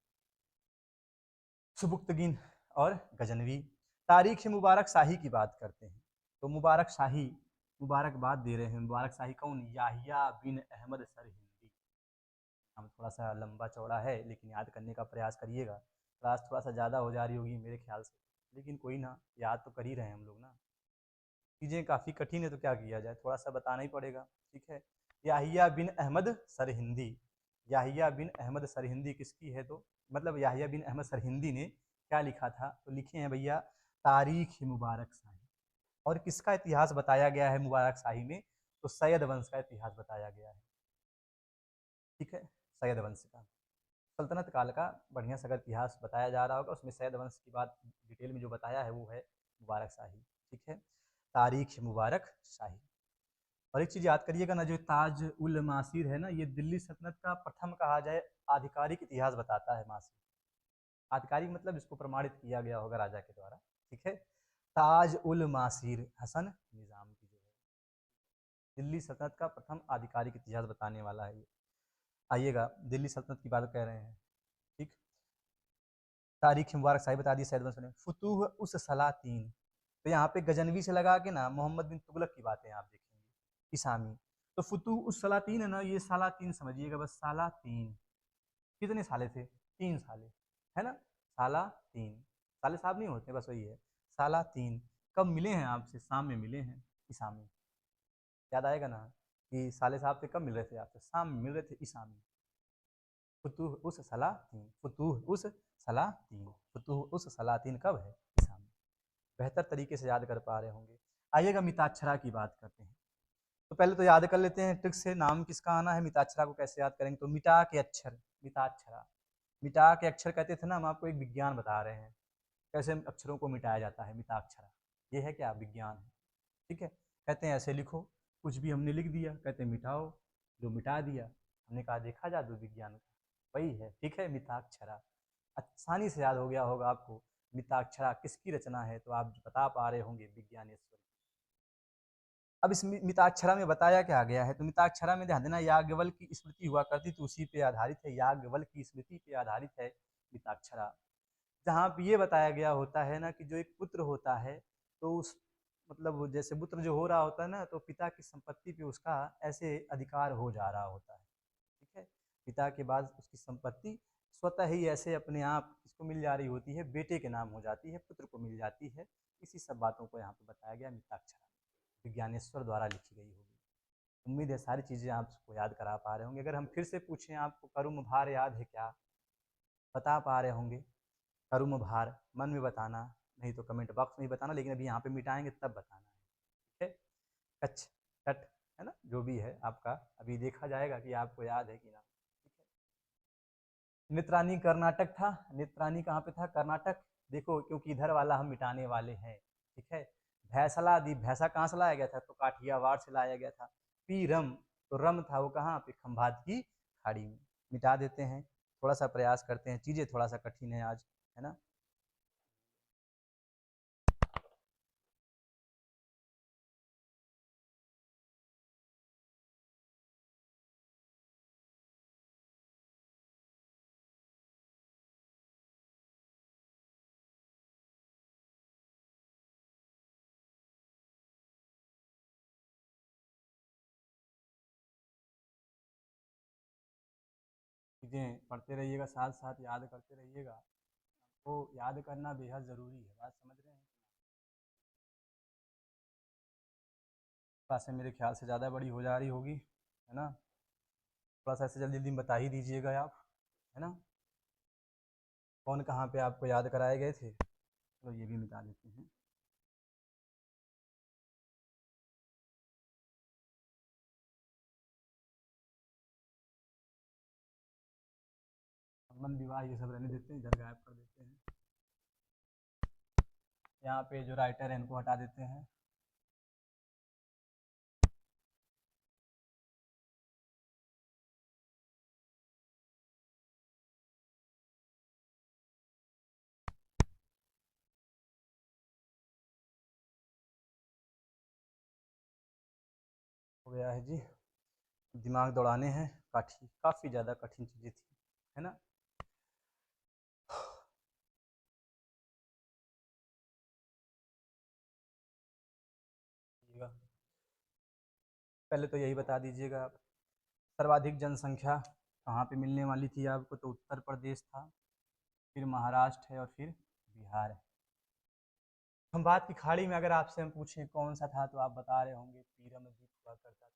सुबुक्तगिन और गजनवी। तारीख मुबारक शाही की बात करते हैं, तो मुबारक शाही, मुबारकबाद दे रहे हैं। मुबारक शाही कौन? याहिया बिन अहमद सरहिंदी। नाम थोड़ा सा लंबा चौड़ा है, लेकिन याद करने का प्रयास करिएगा। क्लास थोड़ा सा ज़्यादा हो जा रही होगी मेरे ख्याल से, लेकिन कोई ना, याद तो कर ही रहे हैं हम लोग ना। चीज़ें काफ़ी कठिन है तो क्या किया जाए, थोड़ा सा बताना ही पड़ेगा। ठीक है। याहिया बिन अहमद सरहिंदी, याहिया बिन अहमद सरहिंदी किसकी है? तो मतलब याहिया बिन अहमद सरहिंदी ने क्या लिखा था? तो लिखे हैं भैया तारीख मुबारक शाही। और किसका इतिहास बताया गया है मुबारक शाही में? तो सैयद वंश का इतिहास बताया गया है। ठीक है, सैयद वंश का, सल्तनत काल का बढ़िया सा अगर इतिहास बताया जा रहा होगा, उसमें सैयद वंश की बात डिटेल में जो बताया है वो है मुबारक शाही। ठीक है, तारीख मुबारक शाही। और एक चीज़ याद करिएगा ना, जो ताज उल मासिर है ना, ये दिल्ली सल्तनत का प्रथम कहा जाए आधिकारिक इतिहास बताता है। मासिर आधिकारिक मतलब इसको प्रमाणित किया गया होगा राजा के द्वारा। ठीक है, ताज उल मासिर हसन निज़ाम की जो है दिल्ली सल्तनत का प्रथम आधिकारिक इतिहास बताने वाला है ये। आइएगा, दिल्ली सल्तनत की बात कर रहे हैं। ठीक, तारीख मुबारक शाही बता दी, सैयद वंश ने फुतूह उस सलातीन। तो यहाँ पे गजनवी से लगा के ना मोहम्मद बिन तुगलक की बातें आप देखेंगे, इसामी। तो फुतूह उस सलातीन है ना, ये सालातीन समझिएगा बस, सालातीन। कितने साले थे? 3 साले, है ना, साला तीन, साले साहब नहीं होते, बस वही है, साला तीन। कब मिले हैं आपसे? शाम में मिले हैं, ईसामी। याद आएगा ना कि साले साहब से कब मिल रहे थे आपसे? शाम में मिल रहे थे, ईसामी। फुतूह उस सलातीन, फुतूह उस सलातीन, फुतूह उस सलातीन कब है? ईसामी। बेहतर तरीके से याद कर पा रहे होंगे। आइएगा मिताक्षरा की बात करते हैं। तो पहले तो याद कर लेते हैं ट्रिक से, नाम किसका आना है, मिताक्षरा को कैसे याद करेंगे। तो मिटा के अक्षर, मिताक्षरा, मिटा के अक्षर कहते थे ना, हम आपको एक विज्ञान बता रहे हैं कैसे अक्षरों को मिटाया जाता है, मिताक्षरा। ये है क्या? विज्ञान है। ठीक है, कहते हैं ऐसे लिखो, कुछ भी हमने लिख दिया, कहते हैं मिटाओ, जो मिटा दिया। हमने कहा देखा जादू विज्ञान का, वही है। ठीक है, मिताक्षरा आसानी से याद हो गया होगा आपको। मिताक्षरा किसकी रचना है? तो आप बता पा रहे होंगे, विज्ञानेश्वर। अब इस मिताक्षरा में बताया क्या गया है? तो मिताक्षरा में ध्यान देना, याज्ञवल्क्य की स्मृति हुआ करती थी, उसी पे आधारित है, याज्ञवल्क्य की स्मृति पे आधारित है मिताक्षरा। जहाँ पे ये बताया गया होता है ना कि जो एक पुत्र होता है, तो उस मतलब जैसे पुत्र जो हो रहा होता है ना, तो पिता की संपत्ति पे उसका ऐसे अधिकार हो जा रहा होता है। ठीक है, पिता के बाद उसकी संपत्ति स्वतः ही ऐसे अपने आप इसको मिल जा रही होती है, बेटे के नाम हो जाती है, पुत्र को मिल जाती है। इसी सब बातों को यहाँ पे बताया गया मिताक्षरा, विज्ञानेश्वर द्वारा लिखी गई होगी। उम्मीद है सारी चीज़ें आपको याद करा पा रहे होंगे। अगर हम फिर से पूछें आपको, करुम भार याद है क्या? बता पा रहे होंगे। करुम भार मन में बताना, नहीं तो कमेंट बॉक्स में ही बताना, लेकिन अभी यहाँ पे मिटाएंगे तब बताना है। ठीक है, कच्छ, कट, है ना, जो भी है आपका, अभी देखा जाएगा कि आपको याद है कि ना। ठीक है, नित्रानी कर्नाटक था। नित्रानी कहाँ पे था? कर्नाटक। देखो, क्योंकि इधर वाला हम मिटाने वाले हैं। ठीक है, भैसला दी, भैंसा कहाँ से लाया गया था? तो काठियावाड़ से लाया गया था। पी रम, तो रम था वो कहाँ पे? खंभात की खाड़ी में। मिटा देते हैं, थोड़ा सा प्रयास करते हैं, चीज़ें थोड़ा सा कठिन है आज, है ना। चीज़ें पढ़ते रहिएगा, साथ साथ याद करते रहिएगा। आपको याद करना बेहद ज़रूरी है, बात समझ रहे हैं। क्लासें मेरे ख्याल से ज़्यादा बड़ी हो जा रही होगी, है ना। थोड़ा सा ऐसे जल्दी जल्दी बता ही दीजिएगा आप, है ना। कौन कहाँ पे आपको याद कराए गए थे, तो ये भी मिटा देते हैं। संबंध विवाह ये सब रहने देते हैं, इधर गायब कर देते हैं। यहाँ पे जो राइटर है इनको हटा देते हैं। हो गया है जी। दिमाग दौड़ाने हैं, काफ़ी ज़्यादा कठिन चीज़ें थी, है ना। पहले तो यही बता दीजिएगा आप, सर्वाधिक जनसंख्या कहाँ पे मिलने वाली थी आपको, तो उत्तर प्रदेश था, फिर महाराष्ट्र है और फिर बिहार है। हम बात की खाड़ी में अगर आपसे हम पूछें कौन सा था, तो आप बता रहे होंगे पीरमद्वीप हुआ करता था।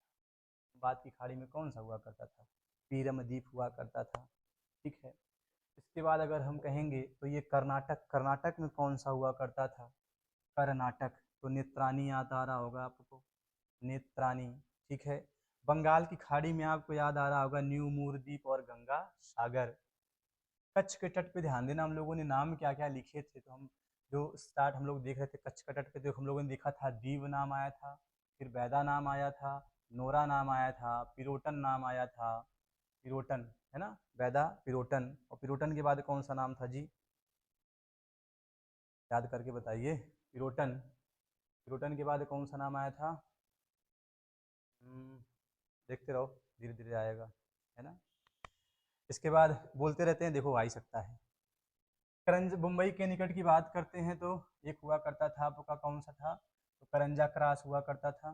बात की खाड़ी में कौन सा हुआ करता था, पीरमद्वीप हुआ करता था, ठीक है। इसके बाद अगर हम कहेंगे तो ये कर्नाटक, कर्नाटक में कौन सा हुआ करता था, कर्नाटक, तो नेत्रानी याद आ रहा होगा आपको, नेत्रानी, ठीक है। बंगाल की खाड़ी में आपको याद आ रहा होगा न्यू मूरदीप और गंगा सागर। कच्छ के तट पे ध्यान देना, हम लोगों ने नाम क्या क्या लिखे थे, तो हम जो स्टार्ट हम लोग देख रहे थे कच्छ के तट पे, तो हम लोगों ने देखा था दीव नाम आया था, फिर बैदा नाम आया था, नोरा नाम आया था, पिरोटन नाम आया था, पिरोटन, है ना, बैदा पिरोटन, और पिरोटन के बाद कौन सा नाम था जी, याद करके बताइए। पिरोटन, पिरोटन के बाद कौन सा नाम आया था, देखते रहो, धीरे धीरे आएगा, है ना। इसके बाद बोलते रहते हैं, देखो आ ही सकता है। करंज मुंबई के निकट की बात करते हैं तो एक हुआ करता था आपका, कौन सा था, तो करंजा क्रास हुआ करता था,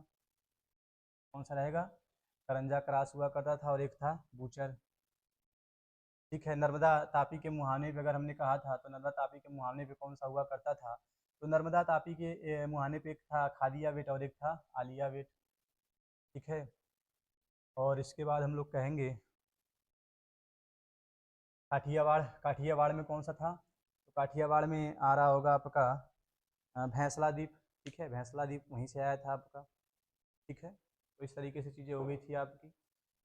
कौन सा रहेगा, करंजा क्रास हुआ करता था, और एक था बूचर, ठीक है। नर्मदा तापी के मुहाने पे अगर हमने कहा था, तो नर्मदा तापी के मुहाने पे कौन सा हुआ करता था, तो नर्मदा तापी के मुहाने पे एक था खादिया बेट और एक था आलिया बेट, ठीक है। और इसके बाद हम लोग कहेंगे काठियावाड़, काठियावाड़ में कौन सा था, तो काठियावाड़ में आ रहा होगा आपका भैंसला द्वीप, ठीक है, भैंसला द्वीप वहीं से आया था आपका, ठीक है। तो इस तरीके से चीज़ें हो गई थी आपकी।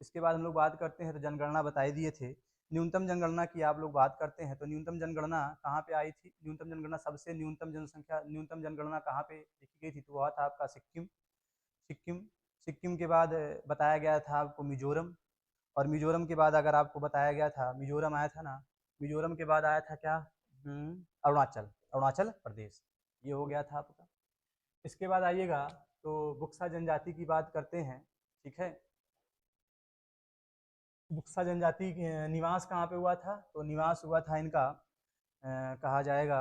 इसके बाद हम लोग बात करते हैं, तो जनगणना बताई दिए थे, न्यूनतम जनगणना की आप लोग बात करते हैं, तो न्यूनतम जनगणना कहाँ पे आई थी, न्यूनतम जनगणना सबसे न्यूनतम जनसंख्या, न्यूनतम जनगणना कहाँ पे लिखी गई थी, तो वह था आपका सिक्किम, सिक्किम, सिक्किम के बाद बताया गया था आपको मिजोरम, और मिजोरम के बाद अगर आपको बताया गया था, मिजोरम आया था ना, मिजोरम के बाद आया था क्या, अरुणाचल, अरुणाचल प्रदेश, ये हो गया था आपका। इसके बाद आइएगा तो बुक्सा जनजाति की बात करते हैं, ठीक है। बुक्सा जनजाति निवास कहाँ पे हुआ था, तो निवास हुआ था इनका कहा जाएगा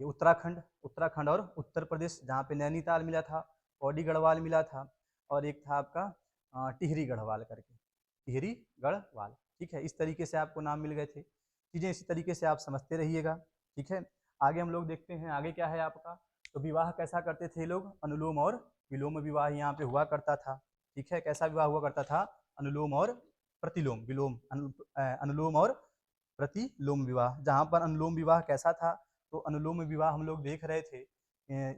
ये उत्तराखंड, उत्तराखंड और उत्तर प्रदेश, जहाँ पे नैनीताल मिला था, पौड़ी गढ़वाल मिला था, और एक था आपका टिहरी गढ़वाल करके, टिहरी गढ़वाल, ठीक है। इस तरीके से आपको नाम मिल गए थे, चीज़ें इसी तरीके से आप समझते रहिएगा, ठीक है। आगे हम लोग देखते हैं, आगे क्या है आपका, तो विवाह कैसा करते थे लोग, अनुलोम और विलोम विवाह यहाँ पे हुआ करता था, ठीक है। कैसा विवाह हुआ करता था, अनुलोम और प्रतिलोम, विलोम अनुलोम और प्रतिलोम विवाह। जहाँ पर अनुलोम विवाह कैसा था, तो अनुलोम विवाह हम लोग देख रहे थे,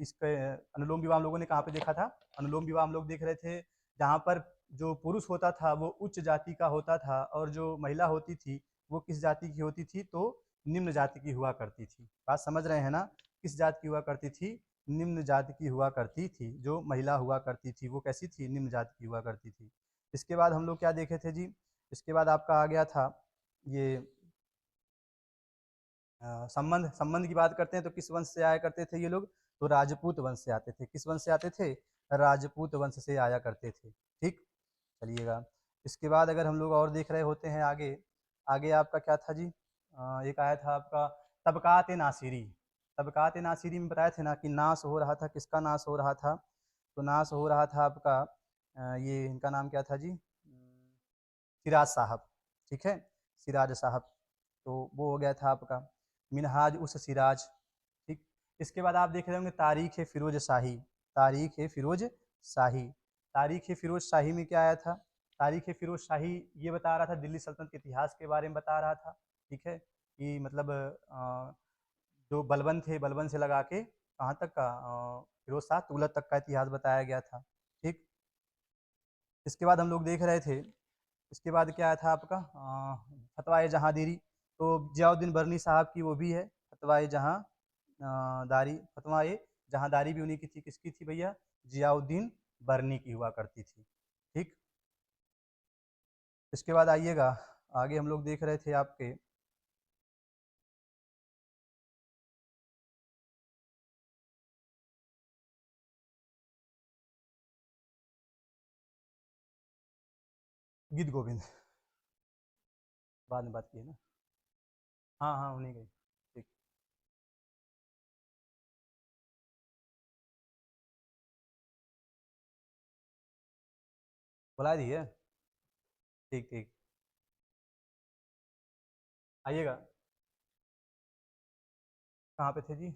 इसके अनुलोम विवाह हम लोगों ने कहाँ पे देखा था, अनुलोम विवाह हम लोग देख रहे थे जहाँ पर जो पुरुष होता था वो उच्च जाति का होता था, और जो महिला होती थी वो किस जाति की होती थी, तो निम्न जाति की हुआ करती थी। बात समझ रहे हैं ना, किस जाति की हुआ करती थी, निम्न जाति की हुआ करती थी। जो महिला हुआ करती थी वो कैसी थी, निम्न जाति की हुआ करती थी। इसके बाद हम लोग क्या देखे थे जी, इसके बाद आपका आ गया था ये संबंध, संबंध की बात करते हैं तो किस वंश से आया करते थे ये लोग, तो राजपूत वंश से आते थे। किस वंश से आते थे, राजपूत वंश से आया करते थे, ठीक। चलिएगा, इसके बाद अगर हम लोग और देख रहे होते हैं आगे, आगे आपका क्या था जी, एक आया था आपका तबकात नासिरी। तबकात नासिरी में बताए थे ना कि नाश हो रहा था, किसका नाश हो रहा था, तो नाश हो रहा था आपका ये इनका नाम क्या था जी, सिराज साहब, ठीक है, सिराज साहब, तो वो हो गया था आपका मिनहाज उस सिराज, ठीक। इसके बाद आप देख रहे होंगे तारीख है फिरोज शाही, तारीख है फिरोज शाही, तारीख है फिरोज शाही में क्या आया था, तारीख है फिरोज शाही ये बता रहा था दिल्ली सल्तनत के इतिहास के बारे में बता रहा था, ठीक है। कि मतलब जो बलबन थे, बलबन से लगा के कहाँ तक का, फिरोज शाह तुगलक तक का इतिहास बताया गया था। ठीक, इसके बाद हम लोग देख रहे थे, इसके बाद क्या आया था आपका, फतवाए जहांदीरी। तो जियाउद्दीन बरनी साहब की वो भी है फतवाए जहां दारी, फतवाए जहांदारी भी उन्हीं की थी। किसकी थी भैया? जियाउद्दीन बरनी की हुआ करती थी। ठीक, इसके बाद आइएगा, आगे हम लोग देख रहे थे आपके, गीत गोविंद, बाद में बात की है ना। हाँ हाँ, उन्हीं गई। ठीक, बुला दी है। ठीक ठीक, आइएगा, कहाँ पे थे जी?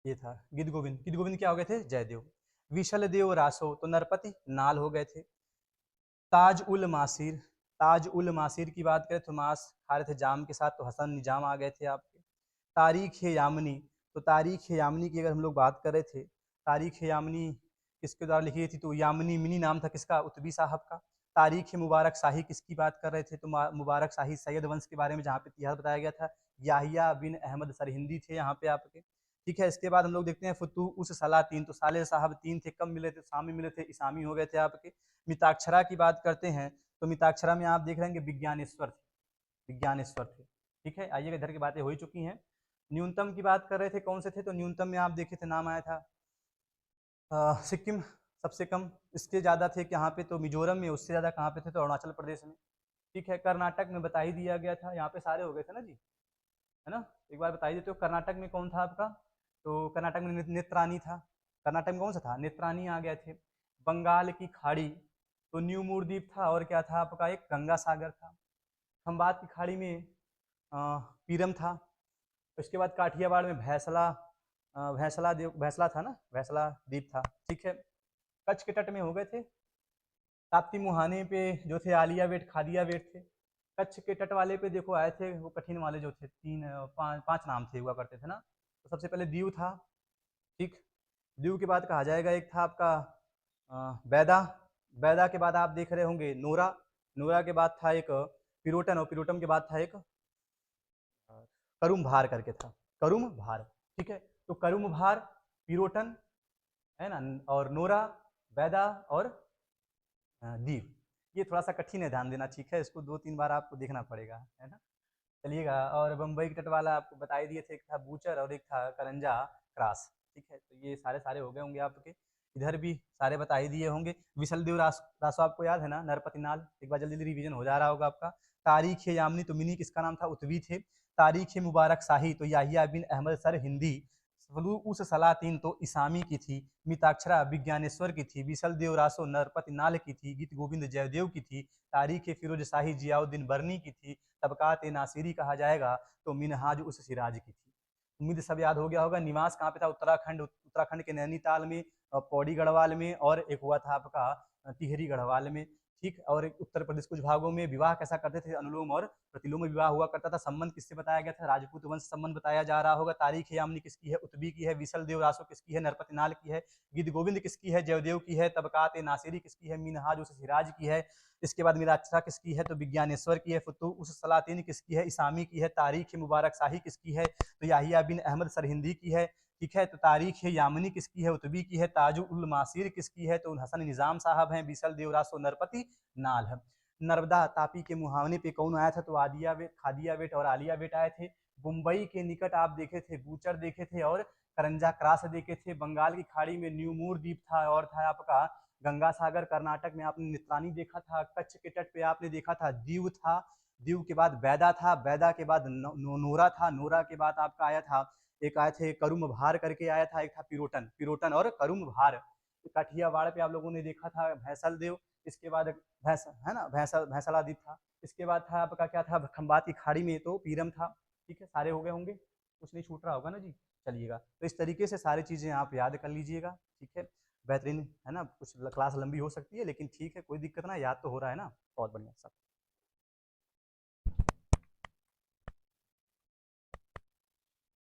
ये था गीत गोविंद। गीत गोविंद क्या हो गए थे? जयदेव। विशल देव रासो तो नरपति नाल हो गए थे। ताज उल मासिर, ताज उल मासिर की बात करें तो मांस खा रहे थे जाम के साथ, तो हसन निजाम आ गए थे आपके। तारीख यामनी, तो तारीख यामनी की अगर हम लोग बात कर रहे थे, तारीख यामनी किसके द्वारा लिखी गई थी? तो यामनी मिनी नाम था किसका? उतबी साहब का। तारीख मुबारक शाही किसकी बात कर रहे थे? तो मुबारक शाही सैयद वंश के बारे में जहाँ पे इतिहास बताया गया था, याहिया बिन अहमद सरहिंदी थे यहाँ पे आपके। ठीक है, इसके बाद हम लोग देखते हैं फतू उस सलातीन, तो साले साहब तीन थे, कब मिले थे? शाम में मिले थे, ईसामी हो गए थे आपके। मिताक्षरा की बात करते हैं, तो मिताक्षरा में आप देख रहे हैं कि विज्ञानेश्वर थे, विज्ञानेश्वर थे। ठीक है, आइएगा, इधर की बातें हो ही चुकी हैं। न्यूनतम की बात कर रहे थे, कौन से थे? तो न्यूनतम में आप देखे थे, नाम आया था सिक्किम सबसे कम। इसके ज़्यादा थे यहाँ पे तो मिजोरम में, उससे ज़्यादा कहाँ पे थे? तो अरुणाचल प्रदेश में। ठीक है, कर्नाटक में बता ही दिया गया था, यहाँ पे सारे हो गए थे ना जी, है ना। एक बार बता ही देते हो, कर्नाटक में कौन था आपका? तो कर्नाटक में नेत्रानी था। कर्नाटक में कौन सा था? नेत्रानी आ गए थे। बंगाल की खाड़ी, तो न्यू मूर द्वीप था, और क्या था आपका? एक गंगा सागर था। खंबात की खाड़ी में पीरम था। उसके बाद काठियावाड़ में भैंसला, भैंसला देव, भैंसला था ना, भैंसला द्वीप था। ठीक है, कच्छ के तट में हो गए थे। ताप्ती मुहाने पे जो थे आलिया वेट, खादिया वेट थे। कच्छ के तट वाले पे देखो आए थे वो कठिन वाले जो थे, तीन पांच पांच नाम थे हुआ करते थे ना। तो सबसे पहले दीव था। ठीक, दीव के बाद कहा जाएगा, एक था आपका बैदा। बैदा के बाद आप देख रहे होंगे नोरा। नोरा के बाद था एक पिरोटन, और पिरोटम के बाद था एक करुम भार करके था, करुम भार। ठीक है, तो करुम भार, पिरोटन, है ना, और नोरा, बैदा और दीव। ये थोड़ा सा कठिन है, ध्यान देना। ठीक है, इसको दो तीन बार आपको देखना पड़ेगा, है ना। चलिएगा, और बम्बई के तट वाला आपको बता ही दिए थे, एक था बूचर और एक था करंजा क्रास। ठीक है, तो ये सारे सारे हो गए होंगे आपके। इधर भी सारे बता ही दिए होंगे। विशल देव रासो आपको याद है ना, नरपति नाल। एक बार जल्दी जल्दी रिवीजन हो जा रहा होगा आपका। तारीख यामनी, तो मिनी किसका नाम था? उतवी थे। तारीख मुबारक शाही, तो याहिया बिन अहमद सर हिंदी। उस सलातीन, तो इसामी की थी। मिताक्षरा विज्ञानेश्वर की थी। विशल देव रासो नरपति नाल की थी। गीत गोविंद जयदेव की थी। तारीख फिरोज शाही जियाउद्दीन बरनी की थी। तबकात नासिरी कहा जाएगा तो मिनहाज उस सिराज की थी। उम्मीद सब याद हो गया होगा। निवास कहाँ पे था? उत्तराखंड, उत्तराखंड के नैनीताल में, पौड़ी गढ़वाल में, और एक हुआ था आपका टिहरी गढ़वाल में। ठीक, और एक उत्तर प्रदेश कुछ भागों में। विवाह कैसा करते थे? अनुलोम और प्रतिलोम विवाह हुआ करता था। संबंध किससे बताया गया था? राजपूत वंश संबंध बताया जा रहा होगा। तारीख यामनी किसकी है? उतबी की है। विशल देव रासो किसकी है? नरपति नाल की है। गिद गोविंद किसकी है? जयदेव की है। तबकात नासिरी किसकी है? मिनहाज उस सिराज की है। इसके बाद मिराक्षा किसकी है? तो विज्ञानेश्वर की है। फतू उस सलातीन किसकी है? इसामी की है। तारीख मुबारक शाही किसकी है? तो याहिया बिन अहमद सरहिंदी की है। ठीक है, तो तारीख यामनी किसकी है? उतबी की है। ताजु उल मासिर किसकी है? तो हसन निजाम साहब हैं। बिसल देवरासो नरपति नाल है। नर्मदा तापी के मुहावने पे कौन आया था? तो आदिया वेट, खादिया वेट और आलिया वेट आए थे। मुंबई के निकट आप देखे थे बूचर देखे थे, और करंजा क्रास देखे थे। बंगाल की खाड़ी में न्यूमूर द्वीप था, और था आपका गंगा सागर। कर्नाटक में आपने नित्रानी देखा था। कच्छ के तट पे आपने देखा था दीव था। दीव के बाद बैदा था। बैदा के बाद नोरा था। नोरा के बाद आपका आया था, एक आए थे करुम भार करके आया था। एक था पिरोटन, पिरोटन और करुम भार। काठियावाड़ पे आप लोगों ने देखा था भैंसल देव। इसके बाद भैंस, है ना, भैंसला द्वीप था। इसके बाद था आपका क्या था? खंबात की खाड़ी में तो पीरम था। ठीक है, सारे हो गए होंगे, कुछ नहीं छूट रहा होगा ना जी। चलिएगा, तो इस तरीके से सारी चीज़ें आप याद कर लीजिएगा। ठीक है, बेहतरीन है ना, कुछ क्लास लंबी हो सकती है लेकिन ठीक है, कोई दिक्कत ना, याद तो हो रहा है ना, बहुत बढ़िया सब।